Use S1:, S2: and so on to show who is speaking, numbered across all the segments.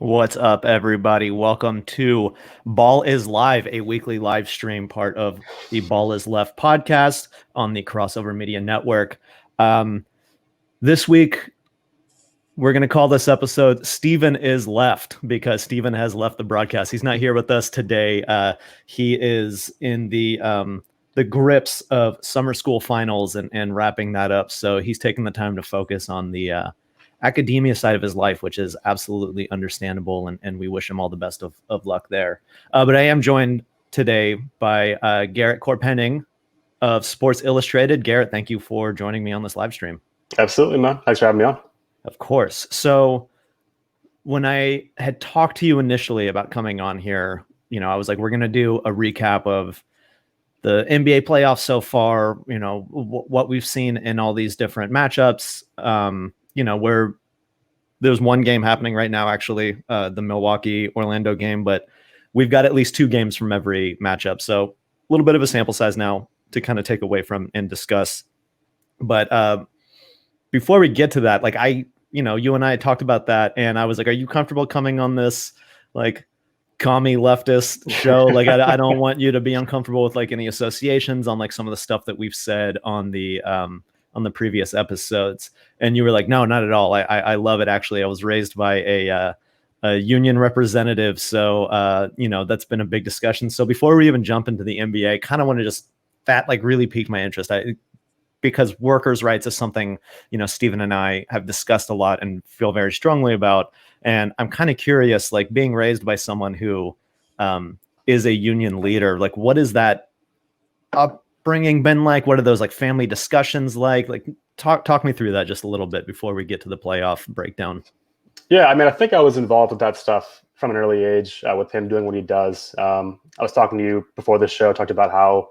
S1: What's up, everybody? Welcome to Ball is Live, a weekly live stream part of the Ball is Left podcast on the Crossover Media Network. This week, we're going to call this episode Steven is Left because Steven has left the broadcast. He's not here with us today. He is in the grips of summer school finals and wrapping that up. So he's taking the time to focus on the academia side of his life, which is absolutely understandable, and we wish him all the best of luck there. But I am joined today by Garrett Chorpenning of Sports Illustrated. Garrett, thank you for joining me on this live stream.
S2: Absolutely, man. Thanks for having me on.
S1: Of course. So when I had talked to you initially about coming on here, I was like, we're going to do a recap of the NBA playoffs so far, what we've seen in all these different matchups. Where there's one game happening right now, actually, the Milwaukee-Orlando game, but we've got at least two games from every matchup. So a little bit of a sample size now to kind of take away from and discuss. But before we get to that, you and I talked about that, and I was like, are you comfortable coming on this, commie leftist show? I don't want you to be uncomfortable with any associations on some of the stuff that we've said on the previous episodes. And you were like, no, not at all. I love it. Actually, I was raised by a union representative. So, that's been a big discussion. So before we even jump into the NBA, kind of want to just really pique my interest. Because workers' rights is something, Stephen and I have discussed a lot and feel very strongly about. And I'm kind of curious, being raised by someone who is a union leader, what is that upbringing been like? What are those family discussions like? Talk me through that just a little bit before we get to the playoff breakdown.
S2: Yeah, I mean, I think I was involved with that stuff from an early age with him doing what he does. I was talking to you before this show, talked about how,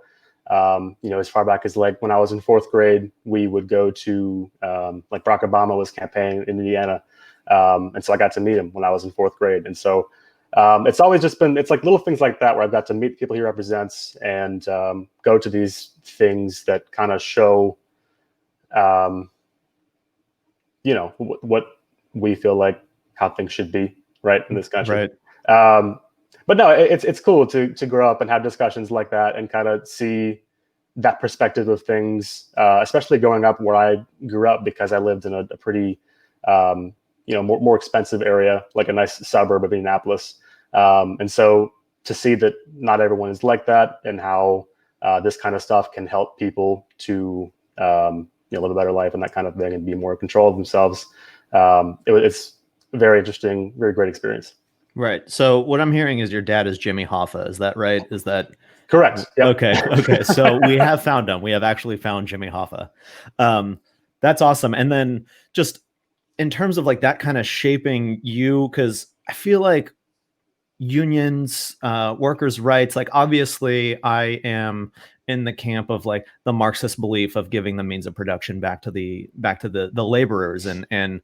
S2: as far back as when I was in fourth grade, we would go to Barack Obama was campaigning in Indiana. And so I got to meet him when I was in fourth grade. And so it's always just been, it's little things like that where I've got to meet the people he represents and go to these things that kind of show, what we feel like how things should be right in this country.
S1: Right.
S2: But no, it's cool to grow up and have discussions like that and kind of see that perspective of things, especially growing up where I grew up, because I lived in a pretty, more expensive area, like a nice suburb of Indianapolis. And so to see that not everyone is like that and how this kind of stuff can help people to live a better life and that kind of thing and be more in control of themselves. It's very interesting, very great experience.
S1: Right. So what I'm hearing is your dad is Jimmy Hoffa. Is that right? Is that
S2: correct? Yep.
S1: Okay. So we have found him. We have actually found Jimmy Hoffa. That's awesome. And then just in terms of that kind of shaping you, because I feel like unions, workers' rights, obviously I am in the camp of the Marxist belief of giving the means of production back to the laborers and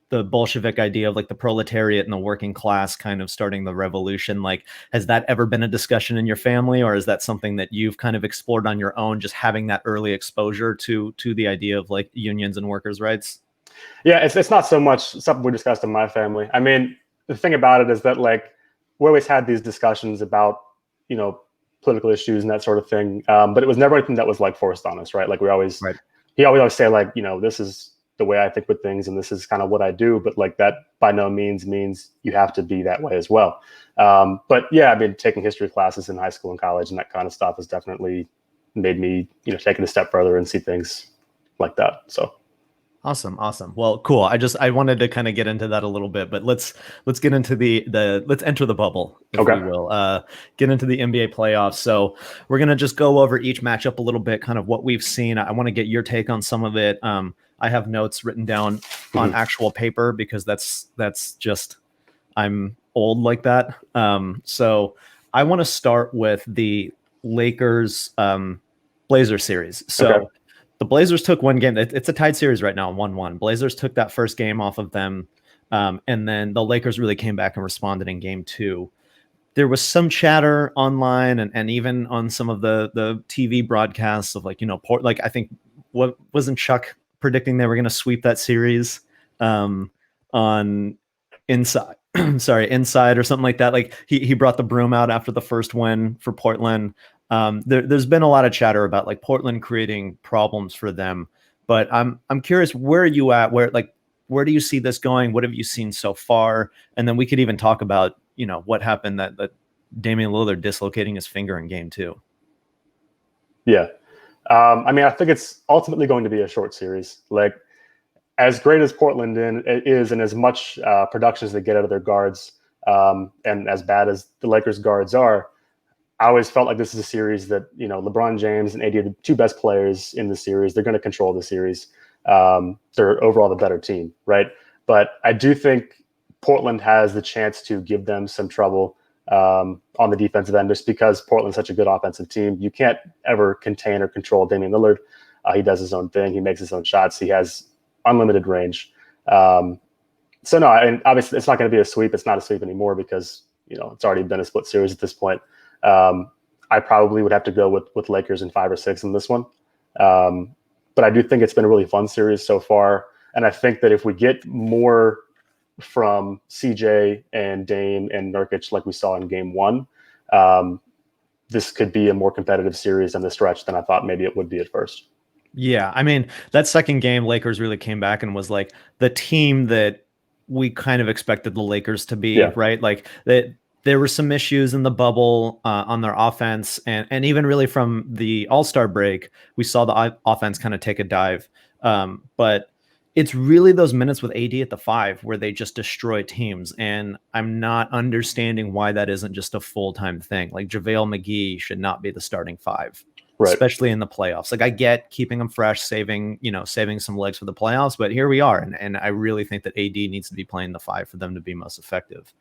S1: the Bolshevik idea of the proletariat and the working class kind of starting the revolution. Has that ever been a discussion in your family, or is that something that you've kind of explored on your own, just having that early exposure to the idea of unions and workers' rights?
S2: Yeah, it's not so much something we discussed in my family. I mean, the thing about it is that we always had these discussions about, political issues and that sort of thing. But it was never anything that was forced on us, right? He always say this is the way I think with things, and this is kind of what I do, but that by no means you have to be that way as well. But yeah, I mean, taking history classes in high school and college and that kind of stuff has definitely made me, take it a step further and see things like that. So.
S1: Awesome. Well, cool. I wanted to kind of get into that a little bit, but let's get into let's enter the bubble, if we will. Get into the NBA playoffs. So we're going to just go over each matchup a little bit, kind of what we've seen. I want to get your take on some of it. I have notes written down on actual paper because that's just, I'm old like that. So I want to start with the Lakers Blazers series. So the Blazers took one game. It's a tied series right now, 1-1. Blazers took that first game off of them. And then the Lakers really came back and responded in game two. There was some chatter online and even on some of the TV broadcasts of I think wasn't Chuck predicting they were going to sweep that series on inside sorry, inside or something like that. Like he brought the broom out after the first win for Portland. There's been a lot of chatter about like Portland creating problems for them, but I'm curious, where are you at? Where do you see this going? What have you seen so far? And then we could even talk about, what happened that Damian Lillard dislocating his finger in game 2.
S2: Yeah. I think it's ultimately going to be a short series. Like, as great as Portland is, and as much production as they get out of their guards, and as bad as the Lakers guards are, I always felt like this is a series that, LeBron James and AD are the two best players in the series. They're going to control the series. They're overall the better team, right? But I do think Portland has the chance to give them some trouble on the defensive end, just because Portland's such a good offensive team. You can't ever contain or control Damian Lillard. He does his own thing. He makes his own shots. He has unlimited range. So no, and obviously it's not going to be a sweep. It's not a sweep anymore because, it's already been a split series at this point. I probably would have to go with Lakers in 5 or 6 in this one. But I do think it's been a really fun series so far. And I think that if we get more from CJ and Dame and Nurkic like we saw in game 1, this could be a more competitive series in the stretch than I thought maybe it would be at first.
S1: Yeah, I mean, that second game, Lakers really came back and was like the team that we kind of expected the Lakers to be, right? Like that there were some issues in the bubble on their offense, and even really from the All-Star break, we saw the offense kind of take a dive. But it's really those minutes with AD at the 5 where they just destroy teams, and I'm not understanding why that isn't just a full-time thing. Like JaVale McGee should not be the starting 5. Right. Especially in the playoffs. Like I get keeping them fresh, saving some legs for the playoffs, but here we are. And I really think that AD needs to be playing the 5 for them to be most effective.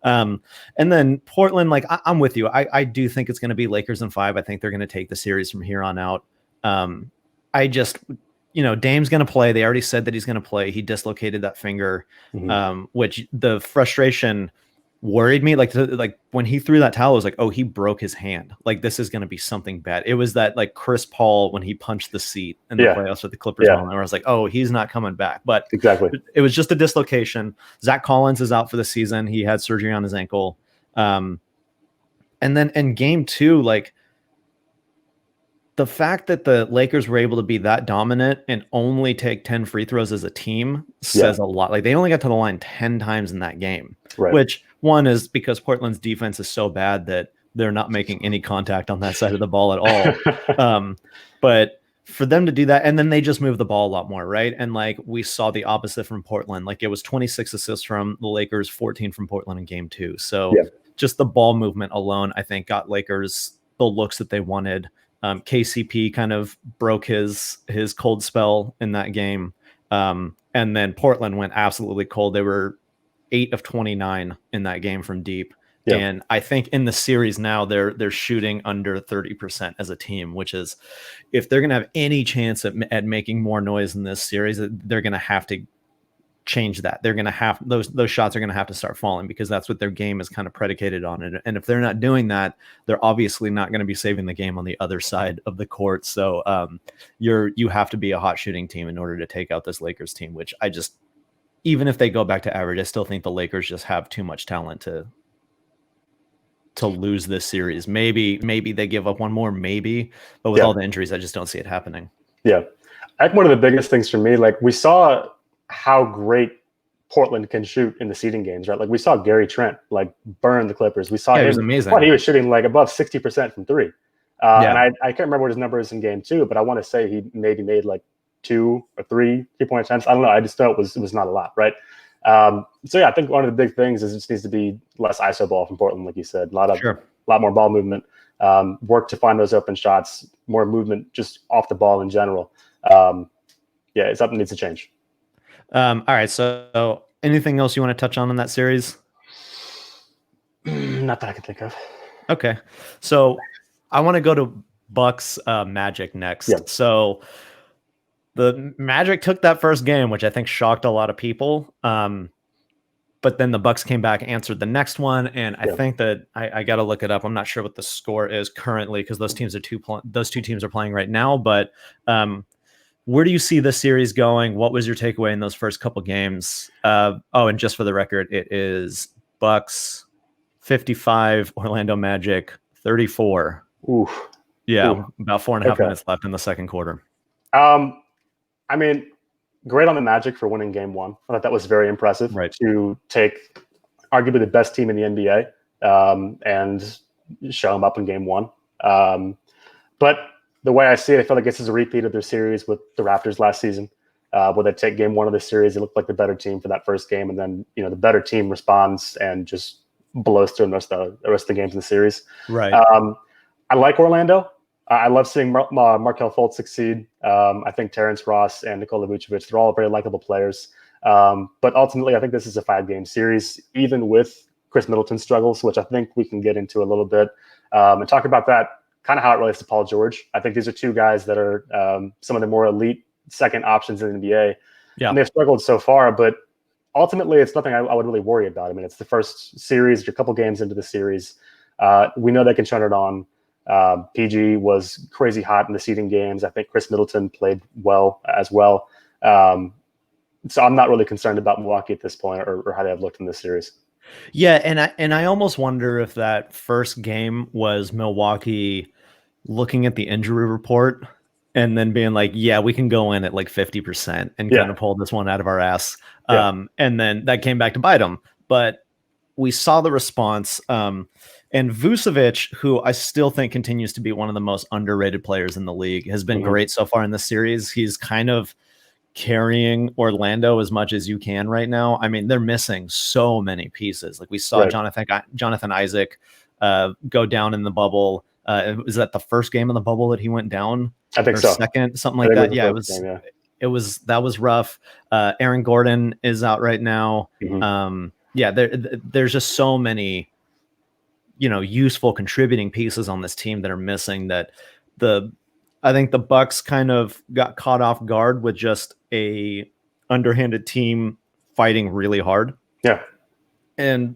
S1: And then Portland, like I'm with you. I do think it's going to be Lakers in 5. I think they're going to take the series from here on out. I just, Dame's going to play. They already said that he's going to play. He dislocated that finger, which the frustration worried me. Like when he threw that towel, I was like, oh, he broke his hand. Like this is going to be something bad. It was that like Chris Paul when he punched the seat in the playoffs with the Clippers on, where I was like, oh, he's not coming back. But
S2: exactly,
S1: it was just a dislocation. Zach Collins is out for the season. He had surgery on his ankle. And then in game 2, like the fact that the Lakers were able to be that dominant and only take 10 free throws as a team says a lot. Like they only got to the line 10 times in that game, which one is because Portland's defense is so bad that they're not making any contact on that side of the ball at all. But for them to do that, and then they just move the ball a lot more, right? And like we saw the opposite from Portland. Like it was 26 assists from the Lakers, 14 from Portland in game 2. So just the ball movement alone, I think, got Lakers the looks that they wanted. KCP kind of broke his cold spell in that game. And then Portland went absolutely cold. They were 8 of 29 in that game from deep. And I think in the series now they're shooting under 30% as a team, which is, if they're going to have any chance at making more noise in this series, they're going to have to change that. They're going to have those shots are going to have to start falling, because that's what their game is kind of predicated on. And if they're not doing that, they're obviously not going to be saving the game on the other side of the court. So you have to be a hot shooting team in order to take out this Lakers team, which even if they go back to average, I still think the Lakers just have too much talent to lose this series. Maybe they give up one more, but with all the injuries, I just don't see it happening.
S2: Yeah. I think one of the biggest things for me, like we saw how great Portland can shoot in the seeding games, right? Like we saw Gary Trent like burn the Clippers. We saw him.
S1: He was amazing.
S2: He was shooting like above 60% from 3. And I can't remember what his number is in game 2, but I want to say he maybe made like 2 or 3 3-point attempts. I don't know. I just thought it was not a lot, right? So yeah, I think one of the big things is it just needs to be less ISO ball from Portland, like you said. A lot more ball movement, work to find those open shots, more movement just off the ball in general. It's something that needs to change.
S1: All right. So anything else you want to touch on in that series?
S2: Not that I can think of.
S1: Okay. So I want to go to Bucks Magic next. Yeah. So the Magic took that first game, which I think shocked a lot of people. But then the Bucks came back, answered the next one, and I think that I got to look it up. I'm not sure what the score is currently because those two teams are playing right now. But where do you see this series going? What was your takeaway in those first couple games? And just for the record, it is Bucks 55, Orlando Magic 34.
S2: Oof.
S1: Yeah,
S2: Oof.
S1: about 4.5 minutes left in the second quarter.
S2: I mean, great on the Magic for winning game one. I thought that was very impressive to take arguably the best team in the NBA and show them up in game one. But the way I see it, I feel like this is a repeat of their series with the Raptors last season, where they take game one of the series. It looked like the better team for that first game. And then, the better team responds and just blows through the rest of the games in the series.
S1: Right.
S2: I like Orlando. I love seeing Markelle Fultz succeed. I think Terrence Ross and Nikola Vucevic, they're all very likable players. But ultimately, I think this is a 5-game series, even with Chris Middleton's struggles, which I think we can get into a little bit and talk about that, kind of how it relates to Paul George. I think these are two guys that are some of the more elite second options in the NBA. Yeah. And they've struggled so far, but ultimately, it's nothing I would really worry about. I mean, it's the first series, you're a couple games into the series. We know they can turn it on. PG was crazy hot in the seeding games. I think Chris Middleton played well as well. So I'm not really concerned about Milwaukee at this point or how they have looked in this series.
S1: Yeah, and I almost wonder if that first game was Milwaukee looking at the injury report and then being like, yeah, we can go in at like 50% and kind of pull this one out of our ass. And then that came back to bite them. But we saw the response. And Vucevic, who I still think continues to be one of the most underrated players in the league, has been great so far in this series. He's kind of carrying Orlando as much as you can right now. I mean, they're missing so many pieces. Like we saw Jonathan Isaac go down in the bubble. Was that the first game in the bubble that he went down?
S2: I think so.
S1: Second, something like that. Yeah, that was rough. Aaron Gordon is out right now. There's just so many useful contributing pieces on this team that are missing, that I think the Bucks kind of got caught off guard with just a underhanded team fighting really hard.
S2: Yeah.
S1: And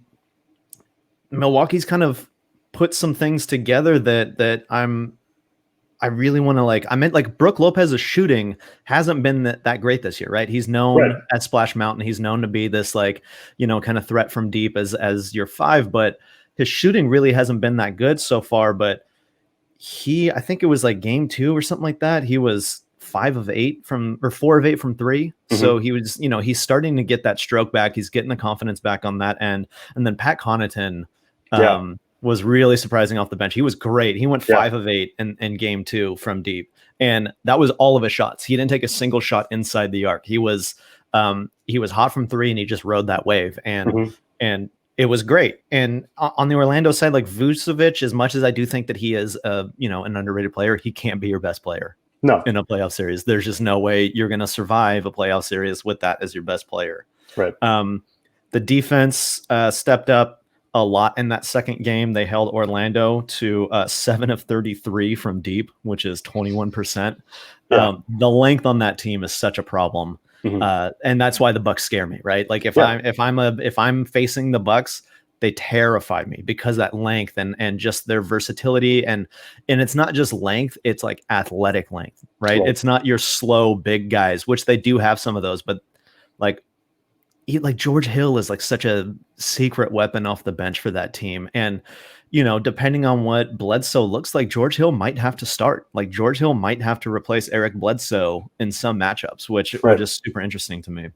S1: Milwaukee's kind of put some things together that I really want to I meant like Brook Lopez's shooting hasn't been that great this year, right? He's known at Splash Mountain. He's known to be this kind of threat from deep as your 5, but his shooting really hasn't been that good so far. But I think it was like game 2 or something like that. He was 4 of 8 from 3. So he was, he's starting to get that stroke back. He's getting the confidence back on that end. And then Pat Connaughton was really surprising off the bench. He was great. He went 5 of 8 in game 2 from deep. And that was all of his shots. He didn't take a single shot inside the arc. He was hot from 3 and he just rode that wave. And it was great. And on the Orlando side, like Vucevic, as much as I do think that he is an underrated player, he can't be your best player.
S2: No.
S1: In a playoff series. There's just no way you're going to survive a playoff series with that as your best player.
S2: Right.
S1: The defense stepped up a lot in that second game. They held Orlando to 7 of 33 from deep, which is 21%. The length on that team is such a problem. And that's why the Bucks scare me, right? Like if I'm facing the Bucks, they terrify me because that length and just their versatility and it's not just length, it's like athletic length, right? It's not your slow big guys, which they do have some of those, but like George Hill is like such a secret weapon off the bench for that team. And depending on what Bledsoe looks like, George Hill might have to start. Like George Hill might have to replace Eric Bledsoe in some matchups, which are just super interesting to me.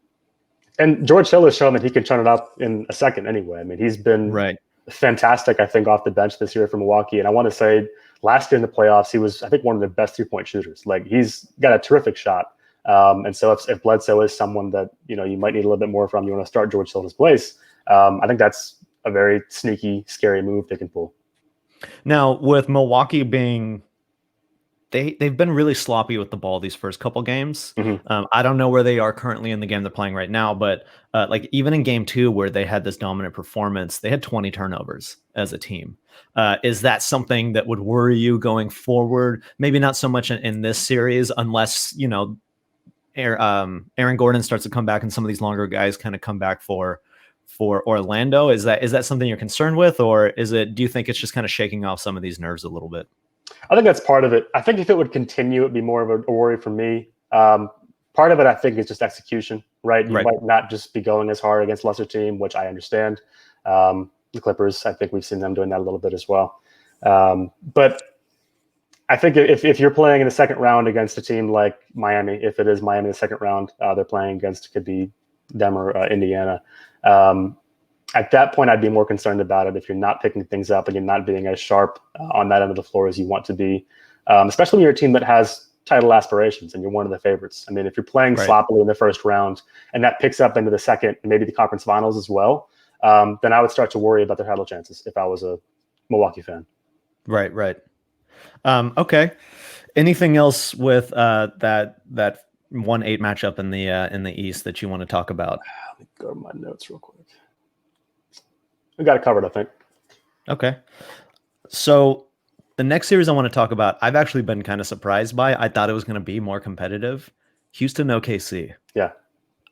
S2: And George Hill has shown that he can turn it up in a second anyway. I mean, he's been fantastic, I think, off the bench this year for Milwaukee. And I want to say last year in the playoffs, he was, I think, one of the best 3-point shooters. Like he's got a terrific shot. And so if Bledsoe is someone that, you might need a little bit more from, you want to start George Hill in his place. I think that's a very sneaky, scary move they can pull.
S1: Now, with Milwaukee being, they've been really sloppy with the ball these first couple games. I don't know where they are currently in the game they're playing right now, but even in game 2 where they had this dominant performance, they had 20 turnovers as a team. Is that something that would worry you going forward? Maybe not so much in this series, unless, Aaron Gordon starts to come back and some of these longer guys kind of come back for Orlando. Is that something you're concerned with, or do you think it's just kind of shaking off some of these nerves a little bit?
S2: I think that's part of it. I think if it would continue, it'd be more of a worry for me. Part of it, I think, is just execution, right? You
S1: Right.
S2: might not just be going as hard against lesser team, which I understand. The Clippers, I think we've seen them doing that a little bit as well. But I think if you're playing in the second round against a team like Miami, if it is Miami in the second round, they're playing against, could be them or Indiana. At that point, I'd be more concerned about it if you're not picking things up and you're not being as sharp on that end of the floor as you want to be, especially when you're a team that has title aspirations and you're one of the favorites. I mean, if you're playing sloppily in the first round and that picks up into the second and maybe the conference finals as well, then I would start to worry about their title chances if I was a Milwaukee fan.
S1: Right. Okay. Anything else with that 1-8 matchup in the East that you want to talk about?
S2: Let me go to my notes real quick. We got it covered, I think.
S1: Okay. So the next series I want to talk about, I've actually been kind of surprised by. I thought it was going to be more competitive. Houston OKC.
S2: Yeah.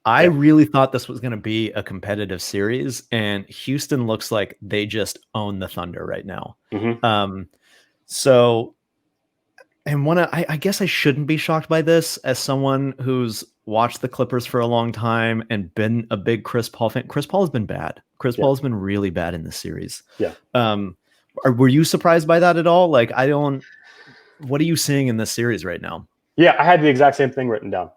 S1: I really thought this was going to be a competitive series, and Houston looks like they just own the Thunder right now.
S2: Mm-hmm.
S1: So, and I guess I shouldn't be shocked by this as someone who's watched the Clippers for a long time and been a big Chris Paul fan. Chris Paul has been bad. Paul has been really bad in this series.
S2: Yeah.
S1: Were you surprised by that at all? Like, what are you seeing in this series right now?
S2: Yeah, I had the exact same thing written down.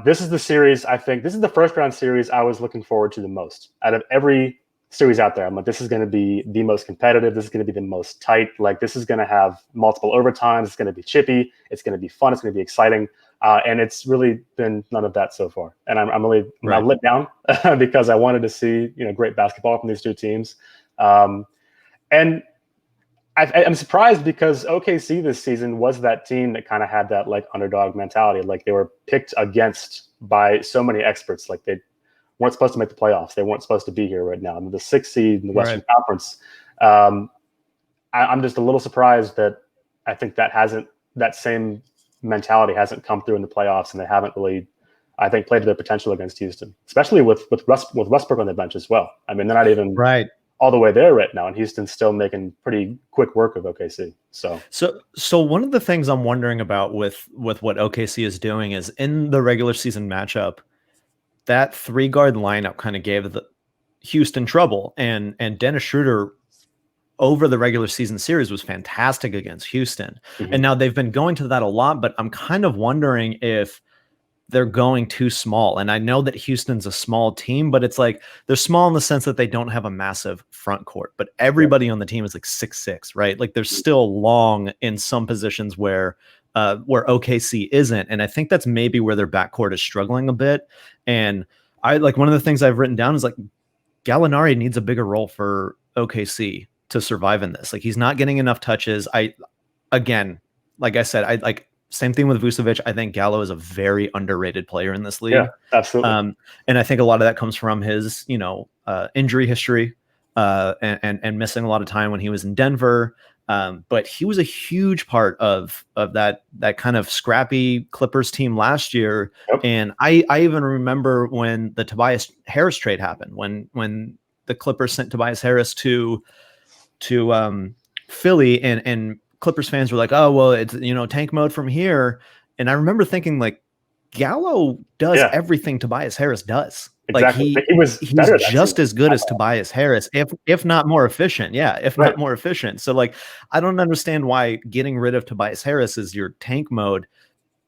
S2: This is the series, I think, this is the first round series I was looking forward to the most. Out of every series out there, I'm like, this is going to be the most competitive. This is going to be the most tight. Like, this is going to have multiple overtimes. It's going to be chippy. It's going to be fun. It's going to be exciting. And it's really been none of that so far. And I'm really I'm let down because I wanted to see, great basketball from these two teams. And I'm surprised because OKC this season was that team that kind of had that like underdog mentality. Like, they were picked against by so many experts. Like, they weren't supposed to make the playoffs. They weren't supposed to be here right now. I mean, the 6th seed in the Western Conference. I'm just a little surprised that I think that same mentality hasn't come through in the playoffs, and they haven't really, I think, played to their potential against Houston, especially with Westbrook on the bench as well. I mean, they're not even all the way there right now, and Houston's still making pretty quick work of OKC. So
S1: one of the things I'm wondering about with what OKC is doing is in the regular season matchup, that 3-guard lineup kind of gave the Houston trouble, and Dennis Schroeder over the regular season series was fantastic against Houston. Mm-hmm. And now they've been going to that a lot, but I'm kind of wondering if they're going too small. And I know that Houston's a small team, but it's like they're small in the sense that they don't have a massive front court, but everybody on the team is like 6'6", right? Like, they're still long in some positions where OKC isn't. And I think that's maybe where their backcourt is struggling a bit. And I like, one of the things I've written down is like, Gallinari needs a bigger role for OKC to survive in this. Like, he's not getting enough touches. Again, like I said, same thing with Vucevic. I think Gallo is a very underrated player in this league.
S2: Yeah, absolutely.
S1: And I think a lot of that comes from his, injury history and missing a lot of time when he was in Denver. But he was a huge part of that kind of scrappy Clippers team last year. Yep. And I even remember when the Tobias Harris trade happened, when the Clippers sent Tobias Harris to Philly, and Clippers fans were like, oh, well, it's, tank mode from here. And I remember thinking, like, Gallo does everything Tobias Harris does.
S2: Exactly.
S1: Like, he's just as good as Tobias Harris, if not more efficient. Yeah, if not more efficient. So, like, I don't understand why getting rid of Tobias Harris is your tank mode,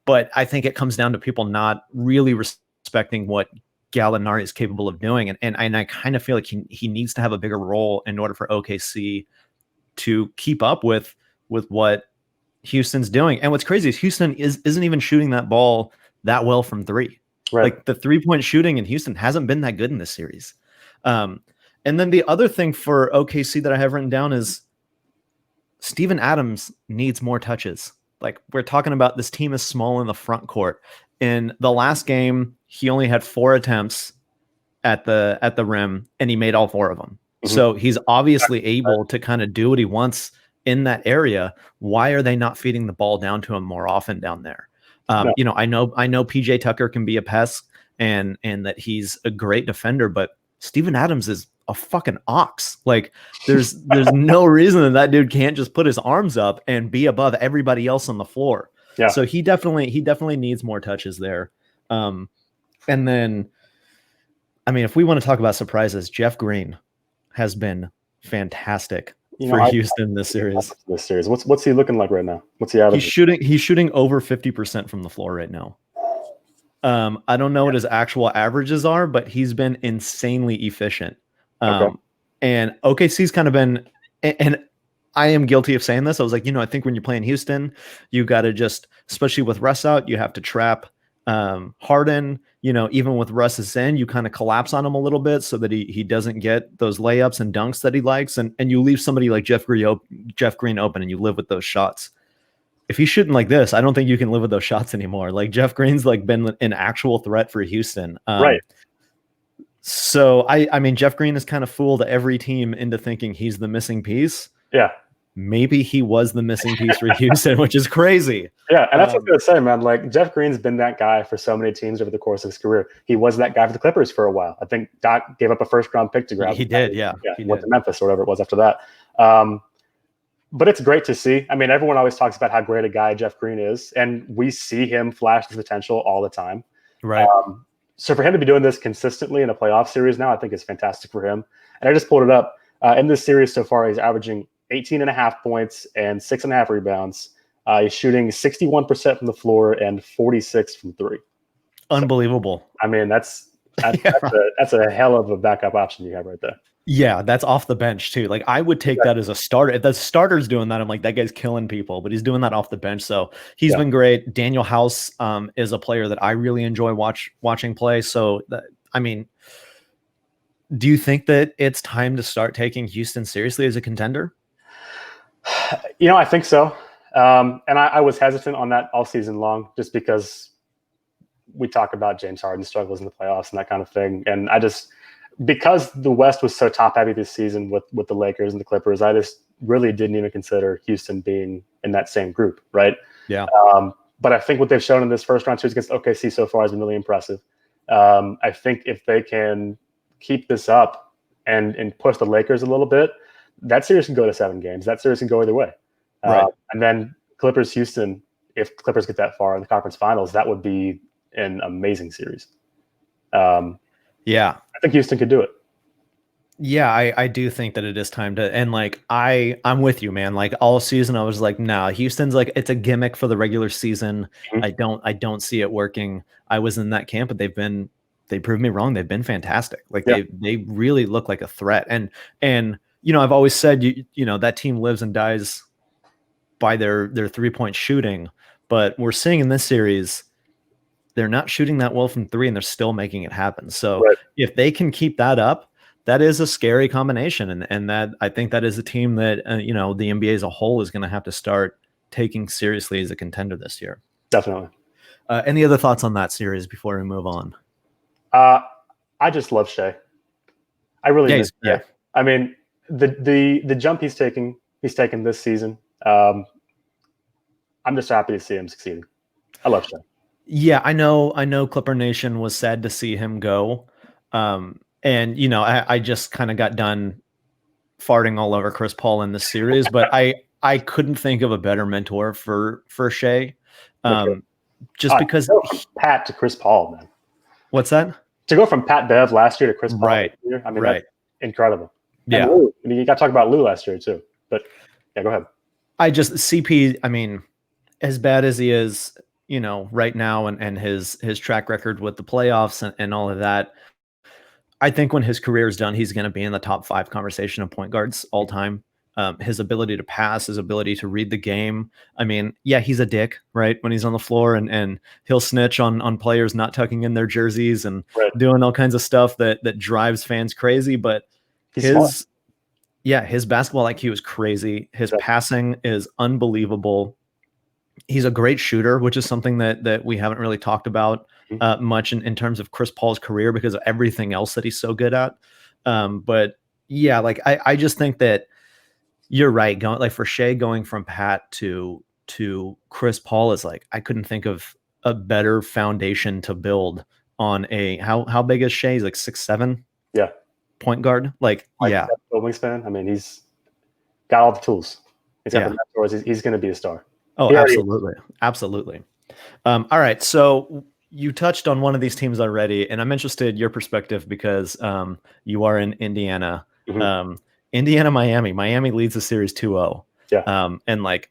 S1: but I think it comes down to people not really respecting what Gallinari is capable of doing. And I kind of feel like he needs to have a bigger role in order for OKC to keep up with what Houston's doing. And what's crazy is Houston isn't even shooting that ball that well from 3.
S2: Right.
S1: Like, the 3-point shooting in Houston hasn't been that good in this series. And then the other thing for OKC that I have written down is Steven Adams needs more touches. Like, we're talking about, this team is small in the front court. In the last game, he only had 4 attempts at the rim, and he made all 4 of them. Mm-hmm. So he's obviously able to kind of do what he wants in that area. Why are they not feeding the ball down to him more often down there? No. I know PJ Tucker can be a pest and that he's a great defender, but Steven Adams is a fucking ox. Like, there's no reason that dude can't just put his arms up and be above everybody else on the floor.
S2: Yeah.
S1: So he definitely needs more touches there. And then, I mean, if we want to talk about surprises, Jeff Green has been fantastic for Houston this series.
S2: What's he looking like right now? What's he averaging?
S1: He's shooting over 50% from the floor right now. I don't know what his actual averages are, but he's been insanely efficient. And OKC's kind of been, and I am guilty of saying this. I was like, I think when you're playing Houston, you got to just, especially with Russ out, you have to trap Harden. Even with Russ's in, you kind of collapse on him a little bit so that he doesn't get those layups and dunks that he likes, and you leave somebody like Jeff Green open, and you live with those shots. If he's shooting like this, I don't think you can live with those shots anymore. Like Jeff Green's like been an actual threat for Houston.
S2: Right.
S1: So I mean, Jeff Green has kind of fooled every team into thinking he's the missing piece.
S2: Yeah.
S1: Maybe he was the missing piece for Houston, which is crazy.
S2: Yeah, and that's what I was going to say, man. Like, Jeff Green's been that guy for so many teams over the course of his career. He was that guy for the Clippers for a while. I think Doc gave up a first-round pick to grab him.
S1: He did, yeah.
S2: He went to Memphis or whatever it was after that. But it's great to see. I mean, everyone always talks about how great a guy Jeff Green is, and we see him flash his potential all the time.
S1: Right.
S2: So for him to be doing this consistently in a playoff series now, I think is fantastic for him. And I just pulled it up. In this series so far, he's averaging 18.5 points and 6.5 rebounds. He's shooting 61% from the floor and 46 from three.
S1: Unbelievable.
S2: So, I mean, that's a hell of a backup option you have right there.
S1: Yeah, that's off the bench too. Like I would take that as a starter. If the starter's doing that, I'm like, that guy's killing people, but he's doing that off the bench. So he's been great. Daniel House is a player that I really enjoy watching play. So I mean, do you think that it's time to start taking Houston seriously as a contender?
S2: I think so. And I was hesitant on that all season long, just because we talk about James Harden's struggles in the playoffs and that kind of thing. And because the West was so top heavy this season with the Lakers and the Clippers, I just really didn't even consider Houston being in that same group. Right.
S1: Yeah.
S2: But I think what they've shown in this first round series against OKC so far has been really impressive. I think if they can keep this up and push the Lakers a little bit, that series can go to 7 games. That series can go either way.
S1: Right.
S2: And then Clippers Houston, if Clippers get that far in the conference finals, that would be an amazing series.
S1: Yeah.
S2: I think Houston could do it.
S1: Yeah, I do think that it is time to, and like I'm with you, man. Like all season I was like, nah, Houston's like, it's a gimmick for the regular season.
S2: Mm-hmm.
S1: I don't see it working. I was in that camp, but they proved me wrong. They've been fantastic. Like they really look like a threat. And I've always said that team lives and dies by their 3-point shooting, but we're seeing in this series they're not shooting that well from 3 and they're still making it happen. So if they can keep that up, that is a scary combination. And that, I think that is a team that, the NBA as a whole is going to have to start taking seriously as a contender this year.
S2: Definitely.
S1: Any other thoughts on that series before we move on?
S2: I just love Shea. I really do.
S1: Yeah.
S2: I mean, the jump he's taken this season. I'm just happy to see him succeeding. I love Shea.
S1: Yeah, I know Clipper Nation was sad to see him go. And I just kind of got done farting all over Chris Paul in this series, but I couldn't think of a better mentor for Shea. Just because
S2: Pat to Chris Paul, man.
S1: What's that?
S2: To go from Pat Bev last year to Chris Paul
S1: right.
S2: this year, I mean, that's incredible.
S1: Yeah.
S2: And Lou, you got to talk about Lou last year too. But yeah, go ahead.
S1: CP, I mean, as bad as he is, right now and his track record with the playoffs and all of that, I think when his career is done, he's going to be in the top 5 conversation of point guards all time. His ability to pass, his ability to read the game. I mean, yeah, he's a dick, right? When he's on the floor and he'll snitch on players not tucking in their jerseys and doing all kinds of stuff that drives fans crazy. But his basketball IQ is crazy. His passing is unbelievable. He's a great shooter, which is something that we haven't really talked about much in terms of Chris Paul's career because of everything else that he's so good at. But yeah, like I just think that you're right. Going like for Shea going from Pat to Chris Paul is like, I couldn't think of a better foundation to build on. How big is Shea? He's like 6'7".
S2: Yeah.
S1: Point guard. Like
S2: wingspan. I mean, he's got all the tools. He's got the mentors. He's going to be a star.
S1: Oh,
S2: He already is.
S1: absolutely. Absolutely. All right. So you touched on one of these teams already, and I'm interested in your perspective because you are in Indiana.
S2: Mhm.
S1: Indiana, Miami. Miami leads the series 2-0.
S2: Yeah.
S1: And like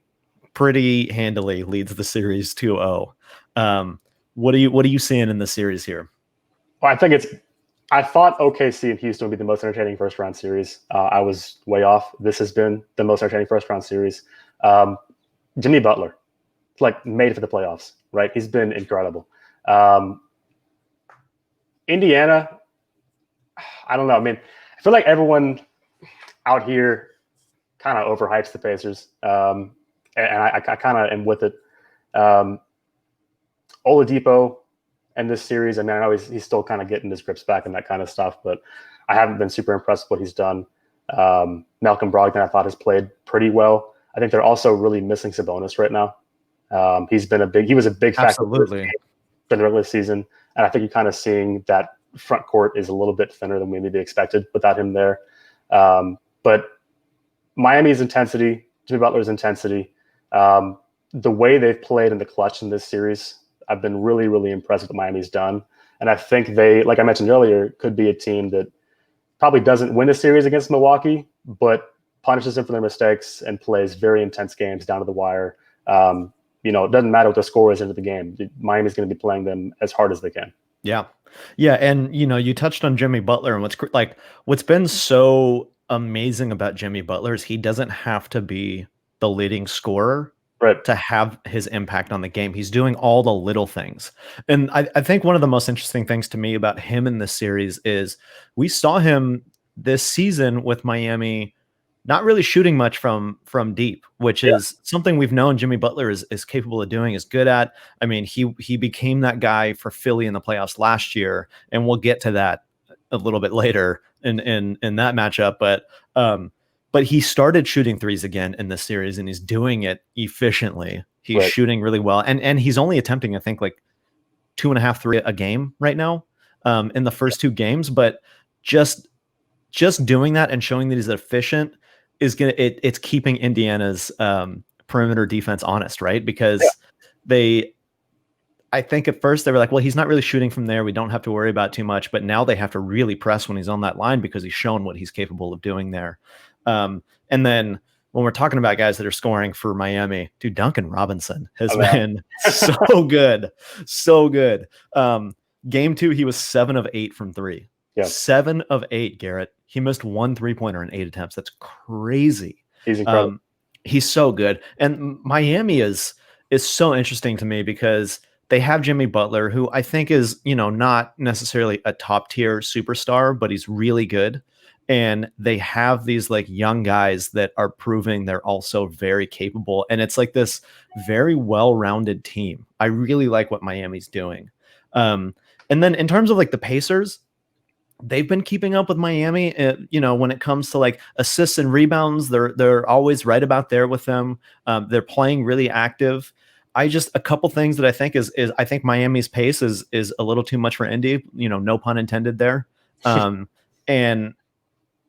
S1: pretty handily leads the series 2-0. What are you seeing in the series here?
S2: Well, I thought OKC and Houston would be the most entertaining first round series. I was way off. This has been the most entertaining first round series. Um, Jimmy Butler, like made it for the playoffs, right? He's been incredible. Um, Indiana, I don't know. I mean, I feel like everyone out here kind of overhypes the Pacers, and I kind of am with it. Um, Oladipo and this series, I mean, I know he's still kind of getting his grips back and that kind of stuff, but I haven't been super impressed with what he's done. Malcolm Brogdon, I thought, has played pretty well. I think they're also really missing Sabonis right now. He was a big factor
S1: Absolutely.
S2: in the regular season, and I think you're kind of seeing that front court is a little bit thinner than we maybe expected without him there. But Miami's intensity, Jimmy Butler's intensity, the way they've played in the clutch in this series, I've been really, really impressed with what Miami's done. And I think they, like I mentioned earlier, could be a team that probably doesn't win a series against Milwaukee, but punishes them for their mistakes and plays very intense games down to the wire. It doesn't matter what the score is into the game. Miami's going to be playing them as hard as they can.
S1: Yeah. Yeah. And, you touched on Jimmy Butler, and what's been so amazing about Jimmy Butler is he doesn't have to be the leading scorer
S2: Right.
S1: to have his impact on the game. He's doing all the little things. And I think one of the most interesting things to me about him in this series is we saw him this season with Miami not really shooting much from deep, which
S2: Yeah.
S1: is something we've known Jimmy Butler is capable of doing, is good at. I mean, he became that guy for Philly in the playoffs last year, and we'll get to that a little bit later in that matchup. But he started shooting threes again in this series, and he's doing it efficiently. He's
S2: Right.
S1: shooting really well, and he's only attempting, I think, like 2.5, 3 a game right now, in the first two games. But just doing that and showing that he's efficient it's keeping Indiana's perimeter defense honest, right?
S2: Yeah.
S1: Because I think at first they were like, well, he's not really shooting from there, we don't have to worry about too much. But now they have to really press when he's on that line because he's shown what he's capable of doing there. And then when we're talking about guys that are scoring for Miami, dude, Duncan Robinson has been so good. So good. Game 2, he was 7 of 8 from 3.
S2: Yeah.
S1: 7 of 8, Garrett. He missed 1 3-pointer in 8 attempts. That's crazy.
S2: He's incredible.
S1: He's so good. And Miami is so interesting to me because they have Jimmy Butler, who I think is, not necessarily a top tier superstar, but he's really good. And they have these like young guys that are proving they're also very capable. And it's like this very well-rounded team. I really like what Miami's doing. And then in terms of like the Pacers, they've been keeping up with Miami. When it comes to like assists and rebounds, they're always right about there with them. They're playing really active. A couple things that I think is I think Miami's pace is a little too much for Indy. No pun intended there.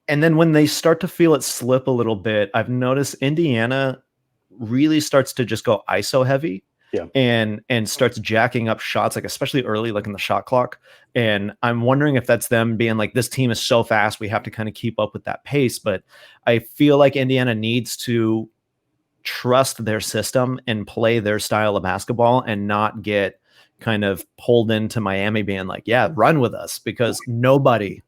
S1: And then when they start to feel it slip a little bit, I've noticed Indiana really starts to just go ISO heavy.
S2: Yeah.
S1: And starts jacking up shots, like especially early, like in the shot clock. And I'm wondering if that's them being like, this team is so fast, we have to kind of keep up with that pace. But I feel like Indiana needs to trust their system and play their style of basketball and not get kind of pulled into Miami being like, yeah, run with us, because nobody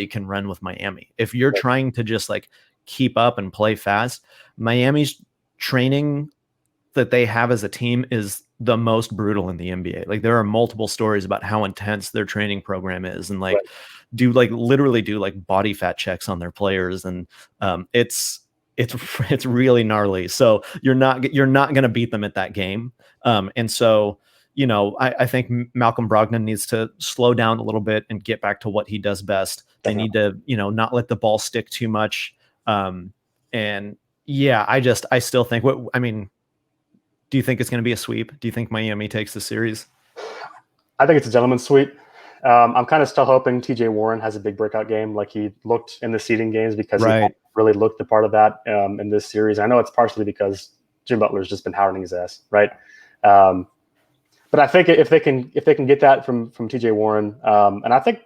S1: can run with Miami. If you're trying to just like keep up and play fast, Miami's training that they have as a team is the most brutal in the NBA. Like there are multiple stories about how intense their training program is, and like literally do like body fat checks on their players. And it's really gnarly. So you're not going to beat them at that game. And so, I think Malcolm Brogdon needs to slow down a little bit and get back to what he does best. They need to, not let the ball stick too much. And yeah, I still think do you think it's going to be a sweep? Do you think Miami takes the series?
S2: I think it's a gentleman's sweep. I'm kind of still hoping TJ Warren has a big breakout game like he looked in the seeding games, because he really looked the part of that in this series. I know it's partially because Jim Butler's just been hounding his ass, right? But I think if they can get that from TJ Warren, and I think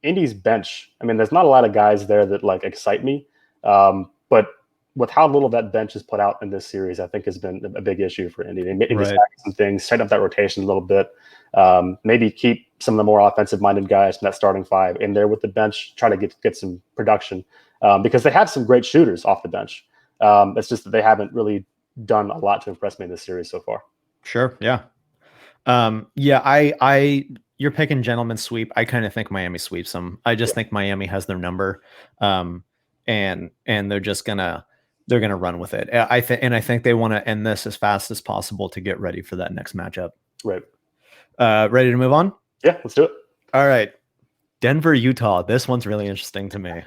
S2: Indy's bench, I mean, there's not a lot of guys there that like excite me, but with how little that bench has put out in this series, I think has been a big issue for Indy. They need to stack some things, tighten up that rotation a little bit, maybe keep some of the more offensive-minded guys from that starting five in there with the bench, try to get some production, because they have some great shooters off the bench. It's just that they haven't really done a lot to impress me in this series so far.
S1: Sure, yeah. You're picking gentleman sweep. I kind of think Miami sweeps them. I just think Miami has their number, and they're just gonna run with it. I think they want to end this as fast as possible to get ready for that next matchup.
S2: Right.
S1: Ready to move on?
S2: Yeah, let's do it.
S1: All right. Denver, Utah. This one's really interesting to me.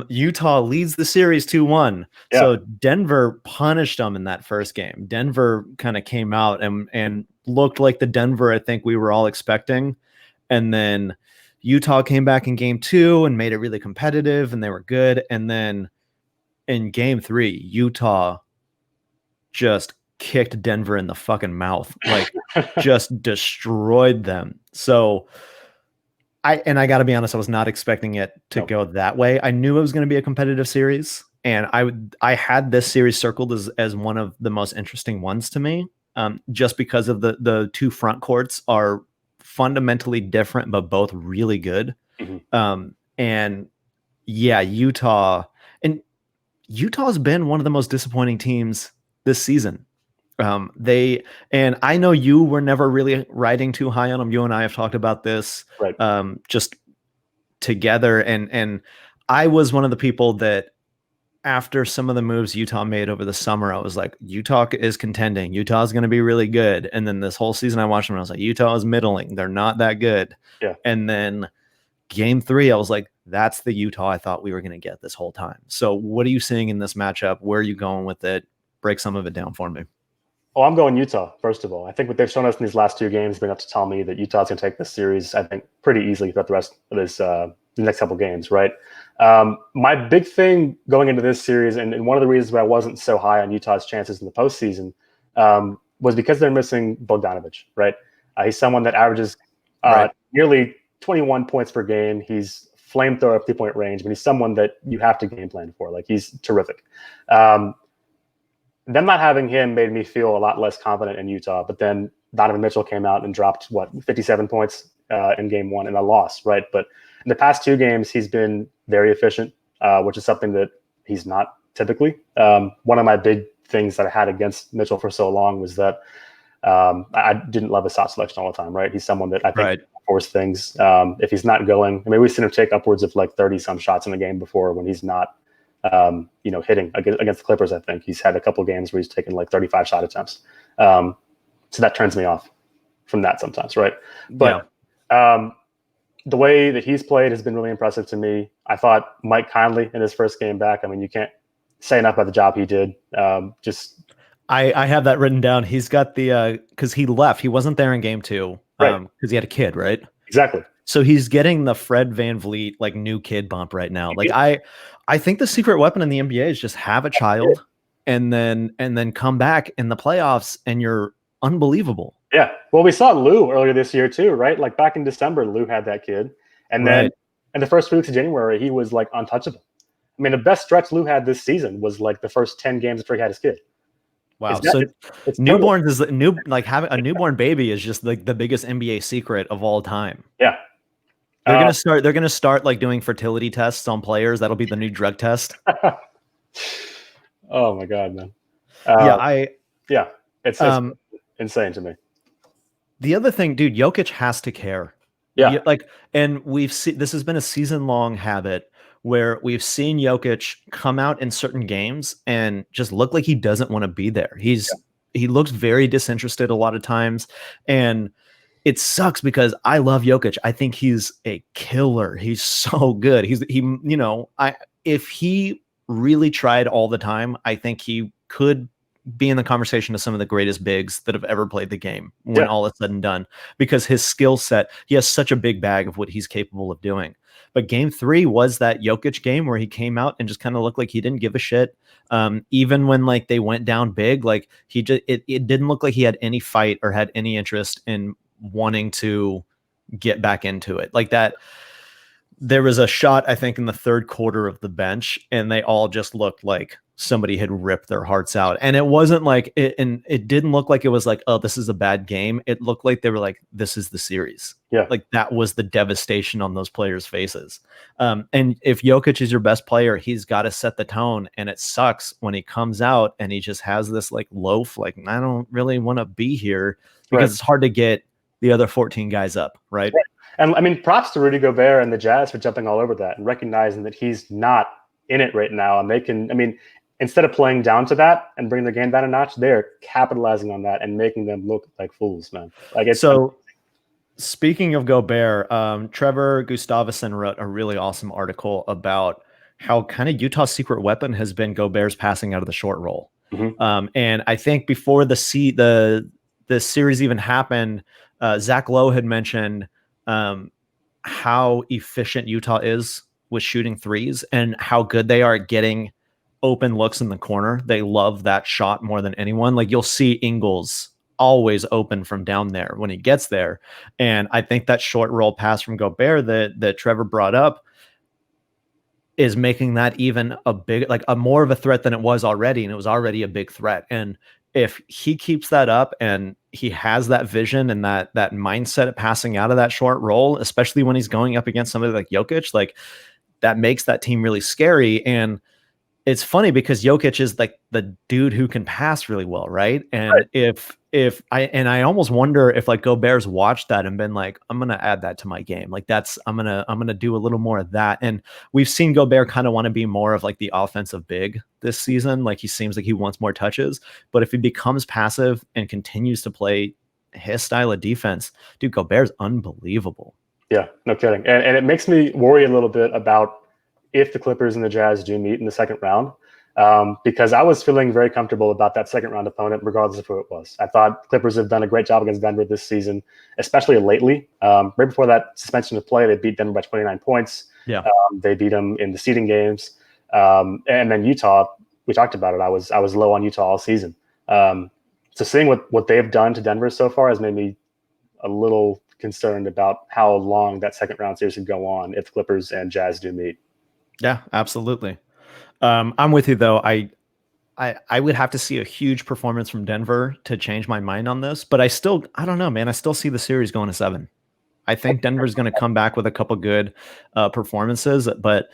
S1: Utah leads the series 2-1. Yeah. So Denver punished them in that first game. Denver kind of came out and looked like the Denver I think we were all expecting. And then Utah came back in game 2 and made it really competitive, and they were good. And then in game 3, Utah just kicked Denver in the fucking mouth, like just destroyed them. So I got to be honest, I was not expecting it to go that way. I knew it was going to be a competitive series, and I had this series circled as one of the most interesting ones to me, just because of the two front courts are fundamentally different, but both really good. Mm-hmm. And yeah, Utah's been one of the most disappointing teams this season. And I know you were never really riding too high on them. You and I have talked about this, right? Just together. And I was one of the people that after some of the moves Utah made over the summer, I was like, Utah is contending. Utah is going to be really good. And then this whole season I watched them and I was like, Utah is middling. They're not that good. Yeah. And then game 3, I was like, that's the Utah I thought we were going to get this whole time. So what are you seeing in this matchup? Where are you going with it? Break some of it down for me.
S2: Oh, I'm going Utah, first of all. I think what they've shown us in these last 2 games bring up to tell me that Utah's going to take this series, I think, pretty easily throughout the rest of this the next couple games, right? My big thing going into this series, and one of the reasons why I wasn't so high on Utah's chances in the postseason, was because they're missing Bogdanovic, right? He's someone that averages nearly 21 points per game. He's flamethrower at 3-point range, but he's someone that you have to game plan for. Like, he's terrific. Them not having him made me feel a lot less confident in Utah. But then Donovan Mitchell came out and dropped 57 points in game 1 in a loss, right? But in the past 2 games, he's been very efficient, which is something that he's not typically. One of my big things that I had against Mitchell for so long was that I didn't love his shot selection all the time, right? He's someone that I think force things. If he's not going, I mean, we've seen him take upwards of like 30 some shots in the game before when he's not hitting against the Clippers. I think he's had a couple of games where he's taken like 35 shot attempts. So that turns me off from that sometimes, right? But the way that he's played has been really impressive to me. I thought Mike Conley in his first game back, I mean, you can't say enough about the job he did.
S1: I have that written down. He's got the because he left. He wasn't there in game 2 because he had a kid, right?
S2: Exactly.
S1: So he's getting the Fred VanVleet like new kid bump right now. Like I think the secret weapon in the NBA is just have a child and then come back in the playoffs and you're unbelievable.
S2: Yeah. Well, we saw Lou earlier this year too, right? Like back in December, Lou had that kid. And then in the first 3 weeks of January, he was like untouchable. I mean, the best stretch Lou had this season was like the first 10 games after he had his kid.
S1: Wow. So newborns is like having a newborn baby is just like the biggest NBA secret of all time.
S2: Yeah.
S1: They're gonna start like doing fertility tests on players. That'll be the new drug test.
S2: Oh my God, man. It's insane to me.
S1: The other thing, dude, Jokic has to care.
S2: Yeah.
S1: And we've seen this has been a season-long habit where we've seen Jokic come out in certain games and just look like he doesn't want to be there. He looks very disinterested a lot of times, and it sucks because I love Jokic. I think he's a killer. He's so good. If he really tried all the time, I think he could be in the conversation of some of the greatest bigs that have ever played the game when all is said and done, because his skill set, he has such a big bag of what he's capable of doing. But game 3 was that Jokic game where he came out and just kind of looked like he didn't give a shit. Even when like they went down big, like he just it didn't look like he had any fight or had any interest in wanting to get back into it. Like that, there was a shot, I think, in the third quarter of the bench, and they all just looked like somebody had ripped their hearts out. And it wasn't like it, and it didn't look like it was like, oh, this is a bad game. It looked like they were like, this is the series.
S2: Yeah.
S1: Like that was the devastation on those players' faces. And if Jokic is your best player, he's got to set the tone. And it sucks when he comes out and he just has this like loaf, like, I don't really want to be here, because it's hard to get the other 14 guys up, right?
S2: And I mean, props to Rudy Gobert and the Jazz for jumping all over that and recognizing that he's not in it right now. And they can, I mean, instead of playing down to that and bringing the game down a notch, they're capitalizing on that and making them look like fools, man. Like it's
S1: so. Speaking of Gobert, Trevor Gustavsson wrote a really awesome article about how kind of Utah's secret weapon has been Gobert's passing out of the short roll. And I think before the series even happened, Zach Lowe had mentioned how efficient Utah is with shooting threes and how good they are at getting open looks in the corner. They love that shot more than anyone. Like you'll see Ingles always open from down there when he gets there. And I think that short roll pass from Gobert that Trevor brought up is making that even a big, like a more of a threat than it was already. And it was already a big threat. And if he keeps that up and he has that vision and that mindset of passing out of that short roll, especially when he's going up against somebody like Jokic, like that makes that team really scary. And it's funny because Jokic is like the dude who can pass really well, right? And I almost wonder if like Gobert's watched that and been like, I'm gonna add that to my game. Like I'm gonna do a little more of that. And we've seen Gobert kind of want to be more of like the offensive big this season. Like he seems like he wants more touches. But if he becomes passive and continues to play his style of defense, dude, Gobert's unbelievable.
S2: Yeah, no kidding. And it makes me worry a little bit about if the Clippers and the Jazz do meet in the second round, because I was feeling very comfortable about that second round opponent, regardless of who it was. I thought Clippers have done a great job against Denver this season, especially lately. Right before that suspension of play, they beat Denver by 29 points.
S1: Yeah,
S2: they beat them in the seeding games, and then Utah. We talked about it. I was low on Utah all season. So seeing what they've done to Denver so far has made me a little concerned about how long that second round series could go on if the Clippers and Jazz do meet.
S1: Yeah, absolutely. I'm with you though. I would have to see a huge performance from Denver to change my mind on this, but I don't know, man. I still see the series going to 7. I think Denver's going to come back with a couple good performances, but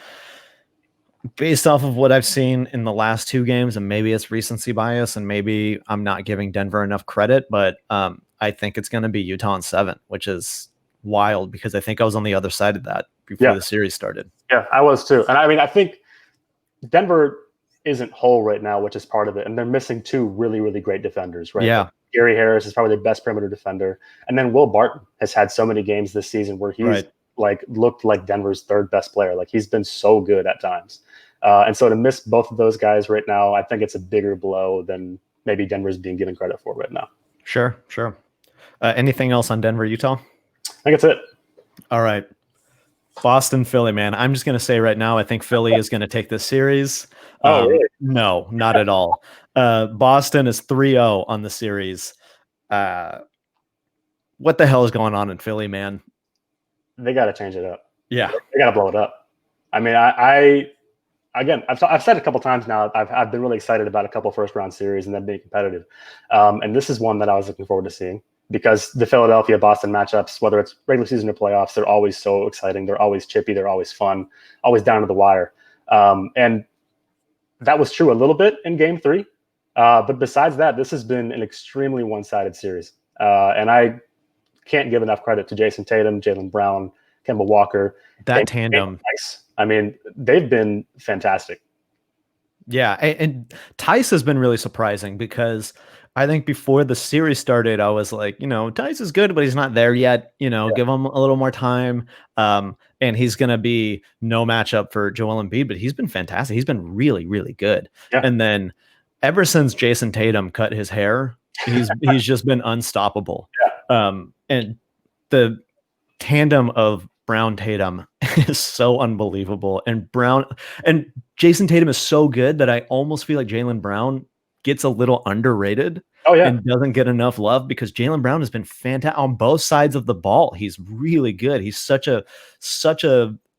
S1: based off of what I've seen in the last 2 games, and maybe it's recency bias and maybe I'm not giving Denver enough credit, but I think it's going to be Utah in 7, which is wild because I think I was on the other side of that before the series started.
S2: Yeah, I was too. And I mean, I think Denver isn't whole right now, which is part of it. And they're missing 2 really, really great defenders, right?
S1: Yeah.
S2: Like Gary Harris is probably the best perimeter defender. And then Will Barton has had so many games this season where he's like looked like Denver's 3rd best player. Like he's been so good at times. And so to miss both of those guys right now, I think it's a bigger blow than maybe Denver's being given credit for right now.
S1: Sure. Anything else on Denver, Utah?
S2: I think that's it.
S1: All right. Boston, Philly, man. I'm just going to say right now, I think Philly is going to take this series.
S2: Really?
S1: No, not at all. Boston is 3-0 on the series. What the hell is going on in Philly, man?
S2: They got to change it up.
S1: Yeah.
S2: They got to blow it up. I mean, again, I've said a couple times now, I've been really excited about a couple first-round series and them being competitive. And this is one that I was looking forward to seeing. Because the Philadelphia-Boston matchups, whether it's regular season or playoffs, they're always so exciting. They're always chippy. They're always fun, always down to the wire. And that was true a little bit in Game 3. But besides that, this has been an extremely one-sided series. And I can't give enough credit to Jason Tatum, Jaylen Brown, Kemba Walker.
S1: That tandem.
S2: Nice. I mean, they've been fantastic.
S1: Yeah, and Tice has been really surprising because I think before the series started, I was like, Tice is good, but he's not there yet. Give him a little more time. And he's going to be no matchup for Joel Embiid, but he's been fantastic. He's been really, really good. Yeah. And then ever since Jason Tatum cut his hair, he's just been unstoppable.
S2: Yeah.
S1: And the tandem of Brown Tatum is so unbelievable. And Jason Tatum is so good that I almost feel like Jaylen Brown gets a little underrated
S2: Oh yeah.
S1: and doesn't get enough love because Jaylen Brown has been fantastic on both sides of the ball. He's really good. He's such a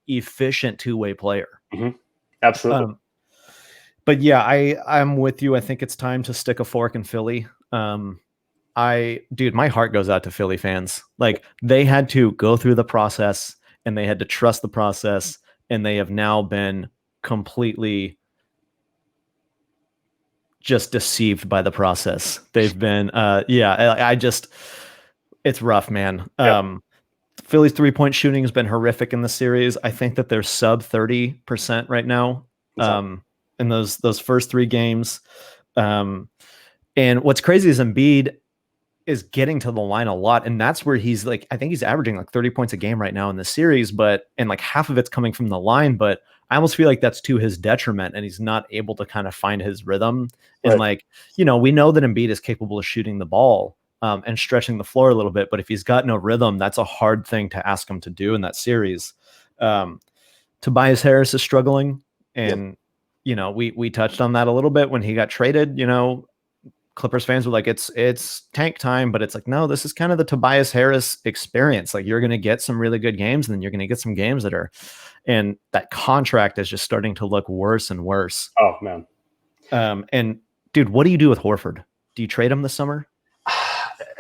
S1: efficient two-way player.
S2: Absolutely.
S1: But yeah, I'm with you. I think it's time to stick a fork in Philly. Dude, my heart goes out to Philly fans. Like they had to go through the process and they had to trust the process, and they have now been completely just deceived by the process. They've been, it's rough, man. Philly's 3-point shooting has been horrific in the series. I think that they're sub 30% right now. In those first 3 games. And what's crazy is Embiid is getting to the line a lot. And that's where he's like, I think he's averaging like 30 points a game right now in the series, and like half of it's coming from the line, but I almost feel like that's to his detriment and he's not able to kind of find his rhythm. Right. And like, we know that Embiid is capable of shooting the ball and stretching the floor a little bit, but if he's got no rhythm, that's a hard thing to ask him to do in that series. Tobias Harris is struggling, and we touched on that a little bit when he got traded. Clippers fans were like, it's tank time, but it's like, no, this is kind of the Tobias Harris experience. Like you're going to get some really good games, and then you're going to get some games and that contract is just starting to look worse and worse.
S2: Oh man.
S1: And dude, what do you do with Horford? Do you trade him this summer?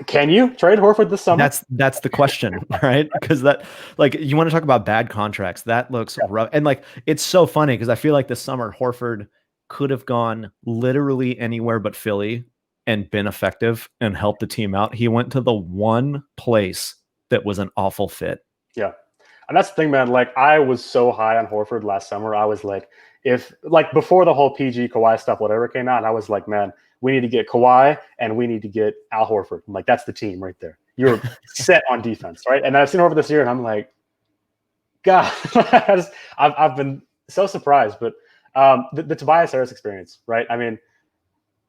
S2: Can you trade Horford this summer?
S1: That's the question, right? Because that, like, you want to talk about bad contracts. That looks rough. And like, it's so funny because I feel like this summer Horford could have gone literally anywhere but Philly and been effective and helped the team out. He went to the one place that was an awful fit.
S2: Yeah. And that's the thing, man. Like, I was so high on Horford last summer. I was like, before the whole PG Kawhi stuff, whatever came out, I was like, man, we need to get Kawhi and we need to get Al Horford. I'm like, that's the team right there. You're set on defense, right? And I've seen Horford this year, and I'm like, God, I've been so surprised. But the Tobias Harris experience, right? I mean,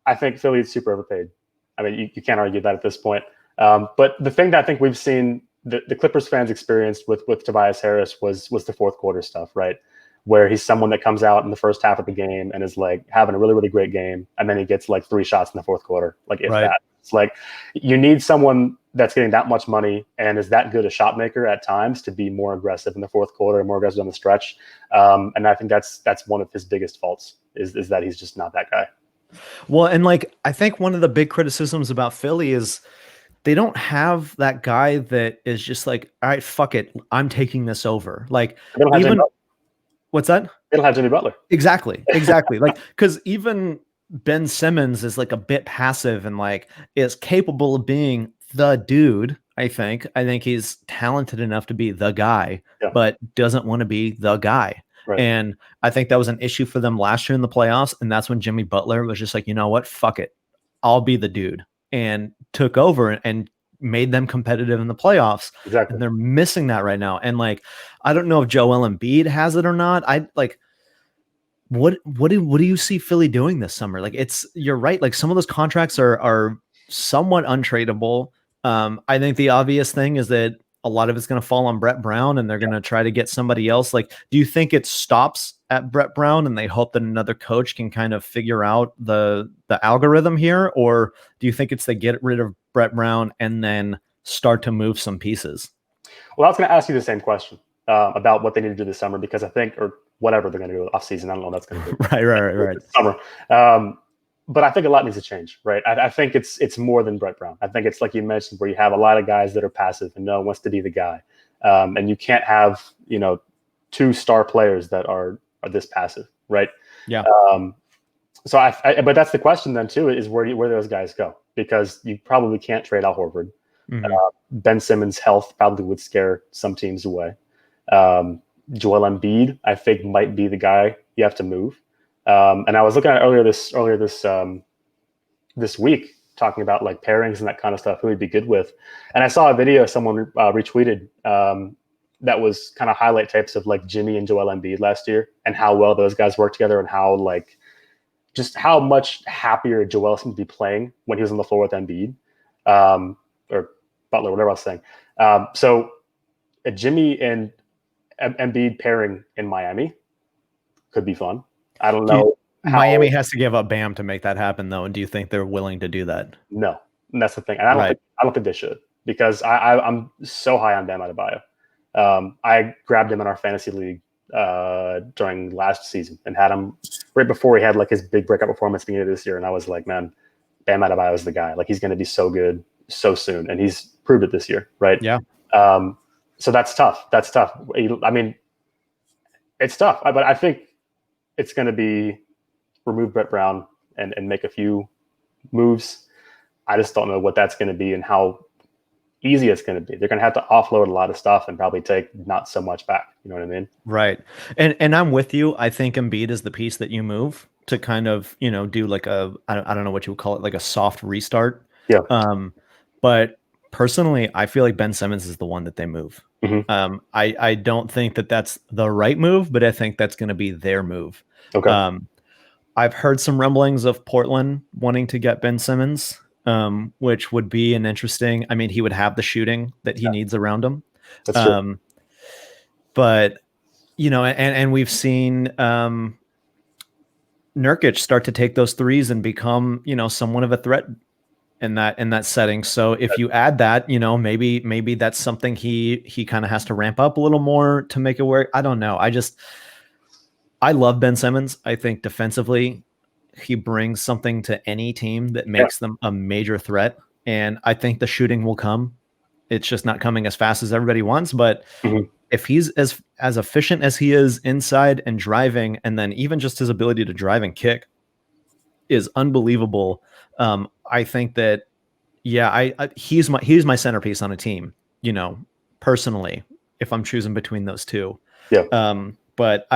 S2: I think Philly is super overpaid. I mean, you can't argue that at this point. But the thing that I think we've seen the Clippers fans experienced with Tobias Harris was the fourth quarter stuff, right? Where he's someone that comes out in the first half of the game and is like having a really, really great game. And then he gets like 3 shots in the fourth quarter. Like if that, it's like you need someone that's getting that much money and is that good a shot maker at times to be more aggressive in the fourth quarter and more aggressive on the stretch. And I think that's one of his biggest faults is that he's just not that guy.
S1: Well, and like, I think one of the big criticisms about Philly is they don't have that guy that is just like, all right, fuck it, I'm taking this over. Like, even what's that?
S2: They don't have Jimmy Butler.
S1: Exactly. Like, because even Ben Simmons is like a bit passive and like is capable of being the dude. I think he's talented enough to be the guy, but doesn't want to be the guy. Right. And I think that was an issue for them last year in the playoffs. And that's when Jimmy Butler was just like, you know what? Fuck it. I'll be the dude, and took over and made them competitive in the playoffs.
S2: Exactly.
S1: And they're missing that right now. And like, I don't know if Joel Embiid has it or not. What do you see Philly doing this summer? Like, you're right. Like, some of those contracts are somewhat untradeable. I think the obvious thing is that a lot of it's going to fall on Brett Brown, and they're going to try to get somebody else. Like, do you think it stops at Brett Brown and they hope that another coach can kind of figure out the algorithm here? Or do you think it's they get rid of Brett Brown and then start to move some pieces?
S2: Well, I was going to ask you the same question about what they need to do this summer, because I think, or whatever they're going to do off season, I don't know what that's going to be.
S1: Right.
S2: Summer. But I think a lot needs to change, right? I think it's more than Brett Brown. I think it's like you mentioned, where you have a lot of guys that are passive and no one wants to be the guy. And you can't have, 2 star players that are this passive, right?
S1: Yeah.
S2: But that's the question then too, is where those guys go, because you probably can't trade Al Horford. Mm-hmm. Ben Simmons' health probably would scare some teams away. Joel Embiid, I think, might be the guy you have to move. And I was looking at earlier this week, talking about like pairings and that kind of stuff, who he'd be good with. And I saw a video someone retweeted that was kind of highlight tapes of like Jimmy and Joel Embiid last year, and how well those guys worked together, and how just how much happier Joel seemed to be playing when he was on the floor with Embiid, or Butler, whatever I was saying. So Jimmy and Embiid pairing in Miami could be fun. I don't know.
S1: Miami has to give up Bam to make that happen, though. And do you think they're willing to do that?
S2: No, and that's the thing. And I don't think they should, because I'm so high on Bam Adebayo. I grabbed him in our fantasy league during last season and had him right before he had like his big breakout performance beginning of this year. And I was like, man, Bam Adebayo is the guy. Like, he's going to be so good so soon. And he's proved it this year. Right.
S1: Yeah.
S2: So that's tough. That's tough. I mean, it's tough, but I think it's going to be remove Brett Brown and make a few moves. I just don't know what that's going to be and how easy it's going to be. They're going to have to offload a lot of stuff and probably take not so much back. You know what I mean?
S1: Right. And I'm with you. I think Embiid is the piece that you move to kind of, do like I don't know what you would call it, like a soft restart.
S2: Yeah.
S1: But personally, I feel like Ben Simmons is the one that they move.
S2: Mm-hmm.
S1: I don't think that that's the right move, but I think that's going to be their move.
S2: Okay.
S1: I've heard some rumblings of Portland wanting to get Ben Simmons, which would be an interesting. I mean, he would have the shooting that he needs around him.
S2: That's true.
S1: But and we've seen Nurkic start to take those threes and become somewhat of a threat in that setting. So if you add that, maybe that's something he kind of has to ramp up a little more to make it work. I don't know. I love Ben Simmons. I think defensively, he brings something to any team that makes them a major threat. And I think the shooting will come. It's just not coming as fast as everybody wants. But if he's as efficient as he is inside and driving, and then even just his ability to drive and kick is unbelievable. I think that, he's my centerpiece on a team, personally, if I'm choosing between those two.
S2: Yeah.
S1: But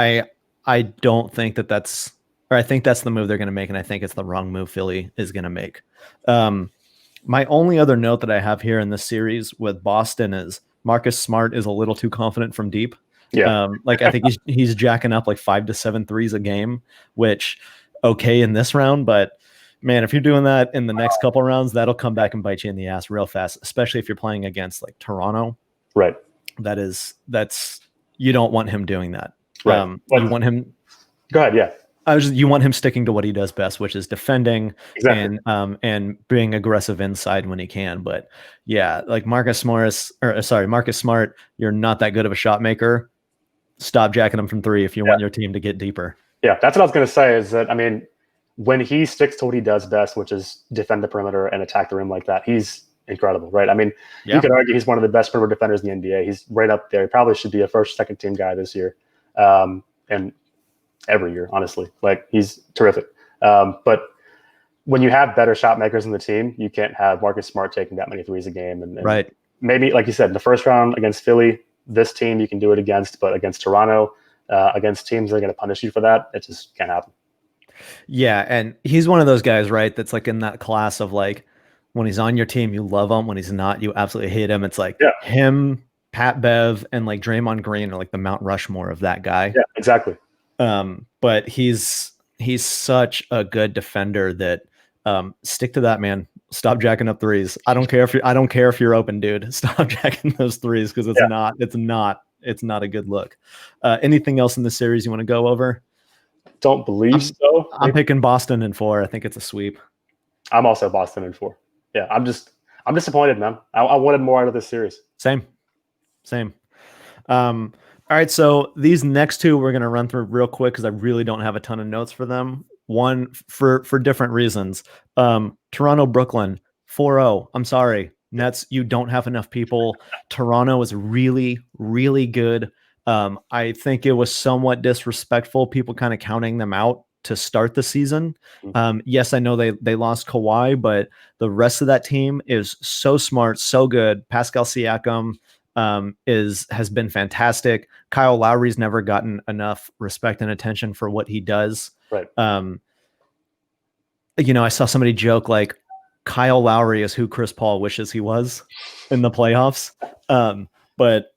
S1: I don't think that's, or I think that's the move they're going to make. And I think it's the wrong move Philly is going to make. My only other note that I have here in this series with Boston is Marcus Smart is a little too confident from deep.
S2: Yeah.
S1: I think he's jacking up like 5 to 7 threes a game, which okay in this round, but man, if you're doing that in the next couple rounds, that'll come back and bite you in the ass real fast, especially if you're playing against like Toronto.
S2: Right.
S1: That's you don't want him doing that.
S2: Right.
S1: You want him.
S2: Go ahead. Yeah.
S1: You want him sticking to what he does best, which is defending and being aggressive inside when he can. But yeah, like Marcus Smart, you're not that good of a shot maker. Stop jacking him from 3 if you want your team to get deeper.
S2: Yeah, that's what I was going to say. Is that, I mean, when he sticks to what he does best, which is defend the perimeter and attack the rim like that, he's incredible, right? I mean, you could argue he's one of the best perimeter defenders in the NBA. He's right up there. He probably should be a first, second team guy this year. And every year, honestly, like, he's terrific. But when you have better shot makers in the team, you can't have Marcus Smart taking that many threes a game. And
S1: right.
S2: Maybe, like you said, in the first round against Philly, this team you can do it against, but against Toronto, against teams that are going to punish you for that, it just can't happen.
S1: Yeah, and he's one of those guys, right, that's like in that class of like, when he's on your team, you love him. When he's not, you absolutely hate him. It's like him, Pat Bev, and like Draymond Green are like the Mount Rushmore of that guy.
S2: Yeah, exactly.
S1: But he's such a good defender that stick to that, man. Stop jacking up threes. I don't care if you're open, dude. Stop jacking those threes, because it's not a good look. Anything else in the series you want to go over?
S2: Don't believe so.
S1: I'm picking Boston in 4. I think it's a sweep.
S2: I'm also Boston in 4. Yeah, I'm disappointed, man. I wanted more out of this series.
S1: Same. All right, so these next two we're going to run through real quick because I really don't have a ton of notes for them. One for different reasons. Toronto, Brooklyn, 4-0. I'm sorry, Nets, you don't have enough people. Toronto is really, really good. I think it was somewhat disrespectful, people kind of counting them out to start the season. Yes, I know they lost Kawhi, but the rest of that team is so smart, so good. Pascal Siakam has been fantastic. Kyle Lowry's never gotten enough respect and attention for what he does.
S2: Right.
S1: I saw somebody joke like Kyle Lowry is who Chris Paul wishes he was in the playoffs. But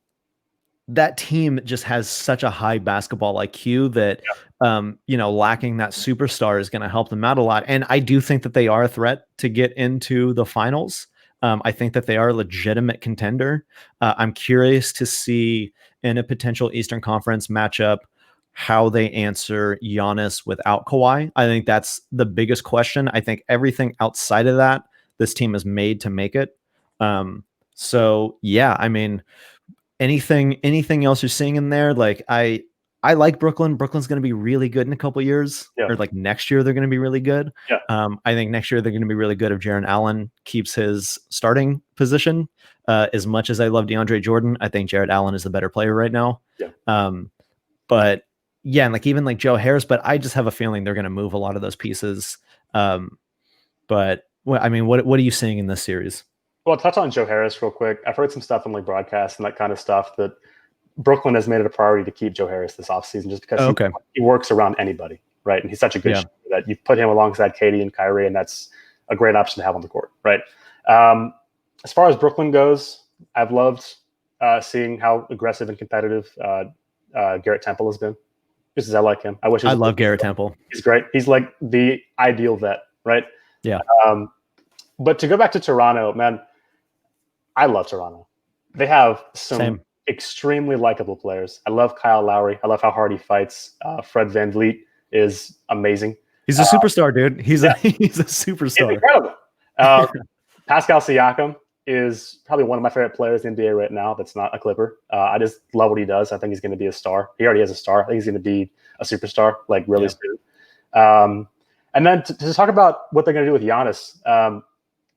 S1: that team just has such a high basketball IQ that, lacking that superstar is going to help them out a lot. And I do think that they are a threat to get into the finals. I think that they are a legitimate contender. I'm curious to see in a potential Eastern Conference matchup how they answer Giannis without Kawhi. I think that's the biggest question. I think everything outside of that, this team is made to make it. So yeah, I mean, anything else you're seeing in there? Like I like Brooklyn. Brooklyn's going to be really good in a couple years,
S2: Yeah.
S1: or like next year they're going to be really good.
S2: Yeah.
S1: I think next year they're going to be really good if Jaren Allen keeps his starting position. As much as I love DeAndre Jordan, I think Jared Allen is the better player right now.
S2: Yeah.
S1: But yeah, and like even like Joe Harris, but I just have a feeling they're going to move a lot of those pieces. But I mean, what are you seeing in this series?
S2: Well, I'll touch on Joe Harris real quick. I've heard some stuff on like broadcast and that kind of stuff that Brooklyn has made it a priority to keep Joe Harris this offseason just because he works around anybody, right? And he's such a good shooter that you put him alongside Katie and Kyrie, and that's a great option to have on the court, right? As far as Brooklyn goes, I've loved seeing how aggressive and competitive Garrett Temple has been. Just as I like him. I
S1: love Garrett Temple.
S2: He's great. He's like the ideal vet, right?
S1: Yeah.
S2: But to go back to Toronto, man, I love Toronto. They have some extremely likable players. I love Kyle Lowry. I love how hard he fights. Fred VanVleet is amazing.
S1: He's a superstar, dude. He's a superstar.
S2: He's incredible. Pascal Siakam is probably one of my favorite players in the NBA right now that's not a Clipper. I just love what he does. I think he's going to be a star. He already is a star. I think he's going to be a superstar, like really soon. And then to talk about what they're going to do with Giannis,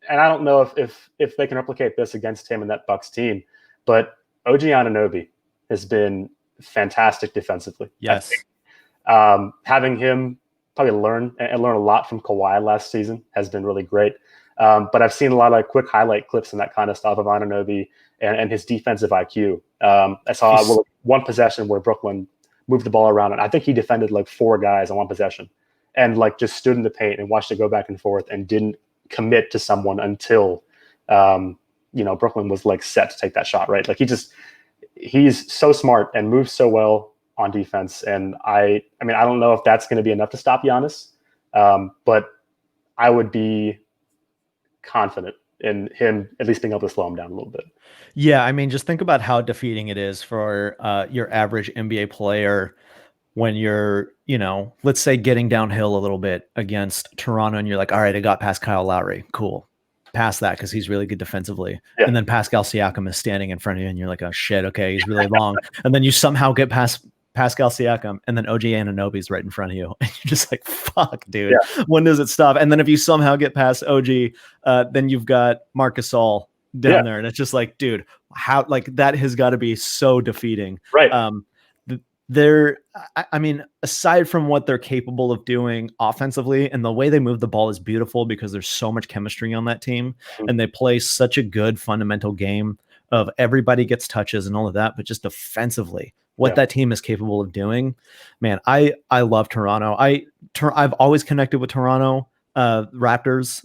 S2: and I don't know if they can replicate this against him and that Bucks team, but OG Anunoby has been fantastic defensively.
S1: Yes.
S2: Having him probably learn a lot from Kawhi last season has been really great. But I've seen a lot of quick highlight clips and that kind of stuff of Anunoby and his defensive IQ. I saw one possession where Brooklyn moved the ball around, and I think he defended like 4 guys on one possession and like just stood in the paint and watched it go back and forth and didn't commit to someone until Brooklyn was like set to take that shot, right? Like he's so smart and moves so well on defense. And I mean, I don't know if that's going to be enough to stop Giannis, but I would be confident in him at least being able to slow him down a little bit.
S1: Yeah, I mean, just think about how defeating it is for your average NBA player when you're, let's say getting downhill a little bit against Toronto and you're like, all right, I got past Kyle Lowry. Cool. Past that because he's really good defensively. Yeah. And then Pascal Siakam is standing in front of you and you're like, oh shit, okay, he's really long. And then you somehow get past Pascal Siakam and then OG Anunoby's right in front of you. And you're just like, fuck, dude. Yeah. When does it stop? And then if you somehow get past OG, then you've got Marc Gasol down there. And it's just like, dude, how like that has got to be so defeating.
S2: Right.
S1: I mean, aside from what they're capable of doing offensively and the way they move the ball is beautiful because there's so much chemistry on that team and they play such a good fundamental game of everybody gets touches and all of that, but just defensively, what that team is capable of doing, man, I love Toronto. I've always connected with Toronto Raptors.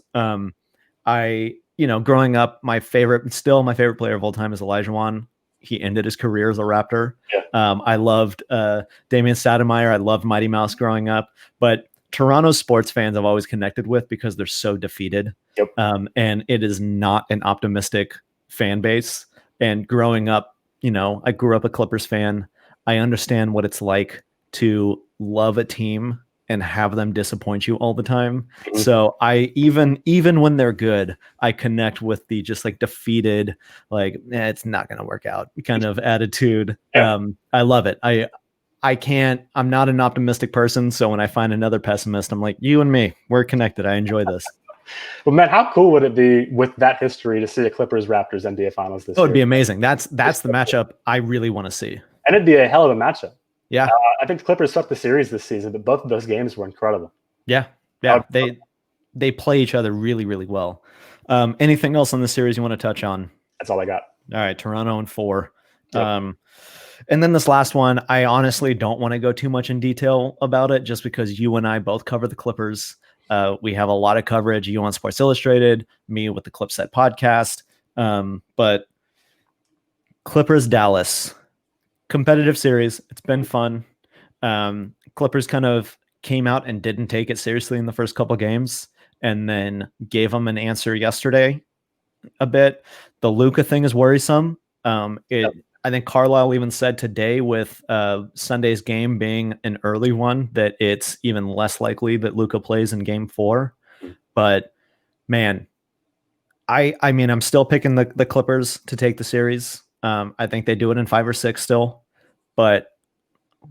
S1: Growing up, my favorite player of all time is Olajuwon. He ended his career as a Raptor. Yeah. I loved Damian Stoudemire. I loved Mighty Mouse growing up. But Toronto sports fans I've always connected with because they're so defeated.
S2: Yep.
S1: And it is not an optimistic fan base. And growing up, I grew up a Clippers fan. I understand what it's like to love a team and have them disappoint you all the time. Mm-hmm. So I even when they're good, I connect with the just like defeated, like it's not going to work out kind of attitude. Yeah. I love it. I'm not an optimistic person. So when I find another pessimist, I'm like, you and me, we're connected. I enjoy this.
S2: Well, man, how cool would it be with that history to see a Clippers Raptors NBA Finals this year?
S1: It would be amazing. That's the matchup I really want to see.
S2: And it'd be a hell of a matchup.
S1: Yeah.
S2: I think the Clippers swept the series this season, but both of those games were incredible.
S1: Yeah. They play each other really, really well. Anything else on the series you want to touch on?
S2: That's all I got.
S1: All right. Toronto in 4.
S2: Yep.
S1: And then this last one, I honestly don't want to go too much in detail about it just because you and I both cover the Clippers. We have a lot of coverage, you on Sports Illustrated, me with the Clipset podcast. But Clippers Dallas, competitive series. It's been fun. Clippers kind of came out and didn't take it seriously in the first couple games and then gave them an answer yesterday a bit. The Luka thing is worrisome. I think Carlisle even said today with Sunday's game being an early one that it's even less likely that Luka plays in game 4. But man, I mean, I'm still picking the Clippers to take the series. I think they do it in 5 or 6 still, but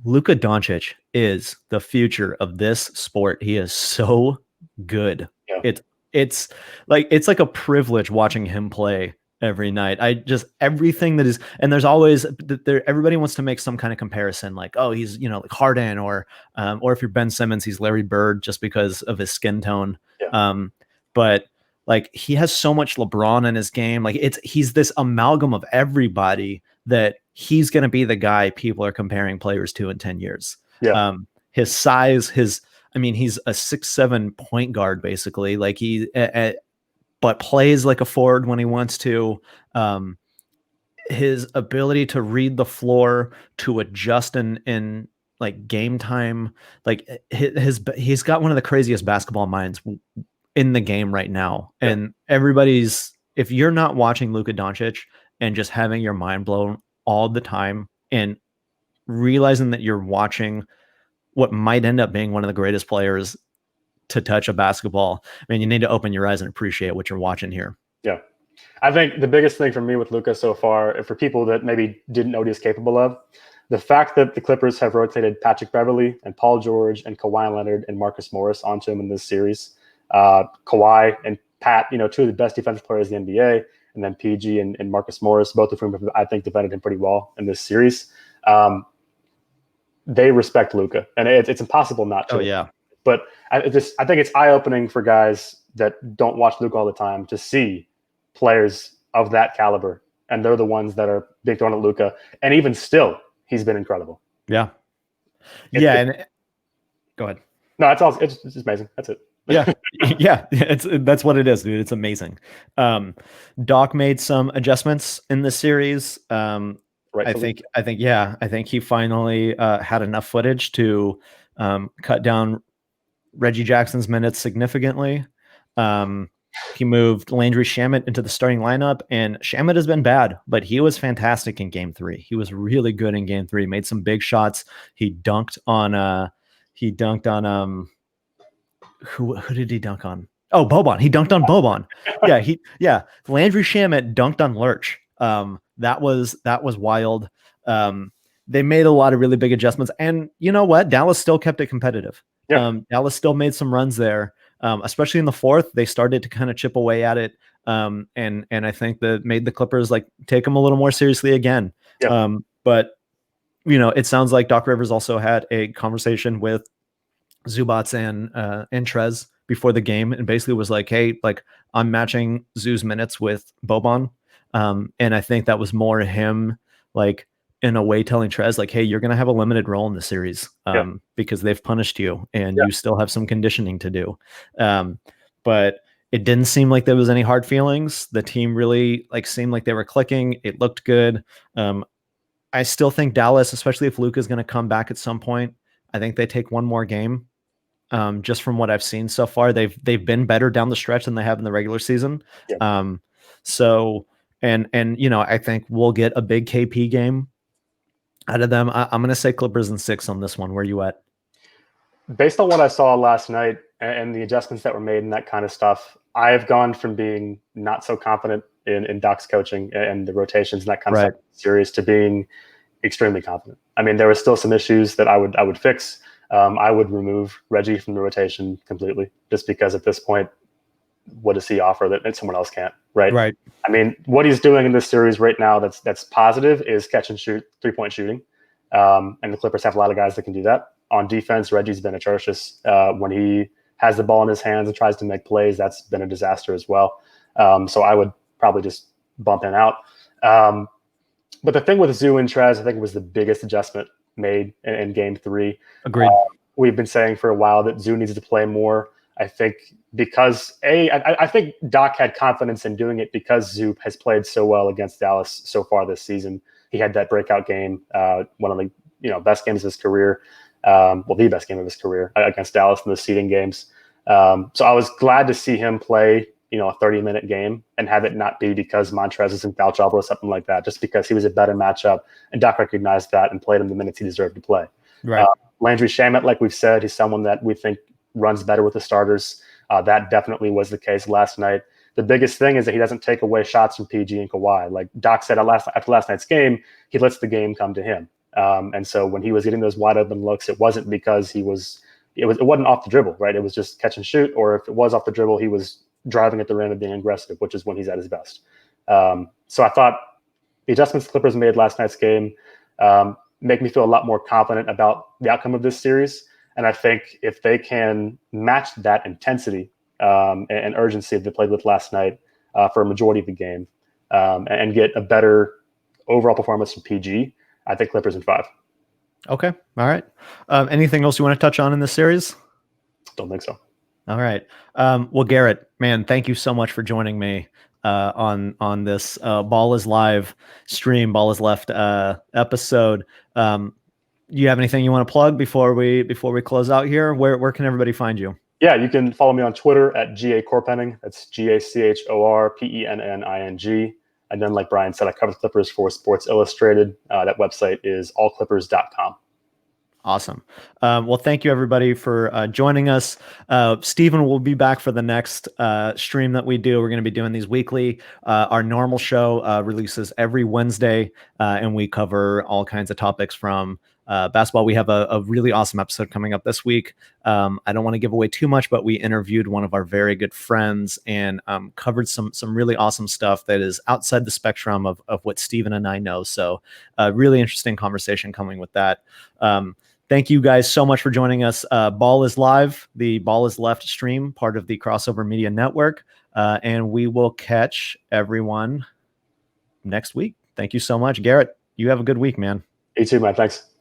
S1: Luka Doncic is the future of this sport. He is so good.
S2: Yeah.
S1: It's it's like a privilege watching him play every night. I just everything that is, and there's always there. Everybody wants to make some kind of comparison, like, oh, he's like Harden, or if you're Ben Simmons, he's Larry Bird just because of his skin tone.
S2: Yeah.
S1: But like he has so much LeBron in his game. Like he's this amalgam of everybody that he's going to be the guy people are comparing players to in 10 years.
S2: Yeah.
S1: His size, he's a 6'7" point guard, basically. Like but plays like a forward when he wants to. His ability to read the floor, to adjust in like game time, like he's got one of the craziest basketball minds in the game right now.
S2: Yeah.
S1: And if you're not watching Luka Doncic and just having your mind blown all the time and realizing that you're watching what might end up being one of the greatest players to touch a basketball, I mean, you need to open your eyes and appreciate what you're watching here.
S2: Yeah. I think the biggest thing for me with Luka so far, for people that maybe didn't know what he's capable of, the fact that the Clippers have rotated Patrick Beverley and Paul George and Kawhi Leonard and Marcus Morris onto him in this series. Kawhi and Pat, two of the best defensive players in the NBA, and then PG and Marcus Morris, both of whom I think defended him pretty well in this series. They respect Luka, and it's impossible not to.
S1: Oh yeah.
S2: But I think it's eye-opening for guys that don't watch Luka all the time to see players of that caliber, and they're the ones that are being thrown at Luka. And even still, he's been incredible.
S1: Yeah. Go ahead.
S2: No, that's all. It's amazing. That's it.
S1: Yeah. Yeah. That's what it is, dude. It's amazing. Doc made some adjustments in the series.
S2: Right.
S1: I think he finally had enough footage to cut down Reggie Jackson's minutes significantly. He moved Landry Shamet into the starting lineup, and Shamet has been bad, but he was fantastic in game 3. He was really good in game 3, made some big shots. He dunked on who did he dunk on? Oh, Boban. He dunked on Boban. Landry Shamet dunked on Lurch. That was wild. They made a lot of really big adjustments, and you know what? Dallas still kept it competitive. Yeah. Dallas still made some runs there, especially in the 4th. They started to kind of chip away at it, and I think that made the Clippers like take them a little more seriously again. Yeah. But it sounds like Doc Rivers also had a conversation with Zubats and Trez before the game, and basically was like, "Hey, like I'm matching Zoo's minutes with Boban," and I think that was more him like in a way telling Trez like, "Hey, you're going to have a limited role in the series because they've punished you, and you still have some conditioning to do." But it didn't seem like there was any hard feelings. The team really seemed like they were clicking. It looked good. I still think Dallas, especially if Luka is going to come back at some point, I think they take one more game. Just from what I've seen so far, they've been better down the stretch than they have in the regular season. Yeah. So I think we'll get a big KP game out of them. I'm going to say Clippers in 6 on this one. Where are you at?
S2: Based on what I saw last night and the adjustments that were made and that kind of stuff, I've gone from being not so confident in Doc's coaching and the rotations and that kind of stuff series to being extremely confident. I mean, there were still some issues that I would fix. I would remove Reggie from the rotation completely, just because at this point, what does he offer that someone else can't? Right.
S1: Right.
S2: I mean, what he's doing in this series right now that's positive is catch and shoot, 3-point shooting. And the Clippers have a lot of guys that can do that. On defense, Reggie's been atrocious. When he has the ball in his hands and tries to make plays, that's been a disaster as well. So I would probably just bump him out. But the thing with Zoo and Trez, I think, was the biggest adjustment made in game 3.
S1: Agreed.
S2: We've been saying for a while that Zoo needs to play more. I think because I think Doc had confidence in doing it because Zoo has played so well against Dallas so far this season. He had that breakout game, one of the best games of his career, the best game of his career against Dallas in the seeding games. So I was glad to see him play a 30-minute game and have it not be because Montrez is in foul trouble or something like that, just because he was a better matchup and Doc recognized that and played him the minutes he deserved to play.
S1: Right.
S2: Landry Shamet, like we've said, he's someone that we think runs better with the starters. That definitely was the case last night. The biggest thing is that he doesn't take away shots from PG and Kawhi. Like Doc said after last night's game, he lets the game come to him. And so when he was getting those wide open looks, it wasn't because it wasn't off the dribble, right? It was just catch and shoot, or if it was off the dribble, he was driving at the rim and being aggressive, which is when he's at his best. So I thought the adjustments the Clippers made last night's game make me feel a lot more confident about the outcome of this series. And I think if they can match that intensity and urgency that they played with last night for a majority of the game and get a better overall performance from PG, I think Clippers in 5.
S1: Okay. All right. Anything else you want to touch on in this series?
S2: Don't think so.
S1: All right. Well, Garrett, man, thank you so much for joining me on this Ball is Live stream, Ball is Left episode. You have anything you want to plug before we close out here? Where can everybody find you?
S2: Yeah, you can follow me on Twitter at GA Chorpenning. That's GACHORPENNING. And then, like Brian said, I cover the Clippers for Sports Illustrated. That website is allclippers.com.
S1: Awesome. Well, thank you everybody for joining us. Steven will be back for the next stream that we do. We're going to be doing these weekly. Our normal show releases every Wednesday, and we cover all kinds of topics from basketball. We have a really awesome episode coming up this week. I don't want to give away too much, but we interviewed one of our very good friends and covered some really awesome stuff that is outside the spectrum of what Steven and I know. So really interesting conversation coming with that. Thank you guys so much for joining us. Ball is Live, the Ball is Left stream, part of the Crossover Media Network. And we will catch everyone next week. Thank you so much. Garrett, you have a good week, man.
S2: You too, man. Thanks.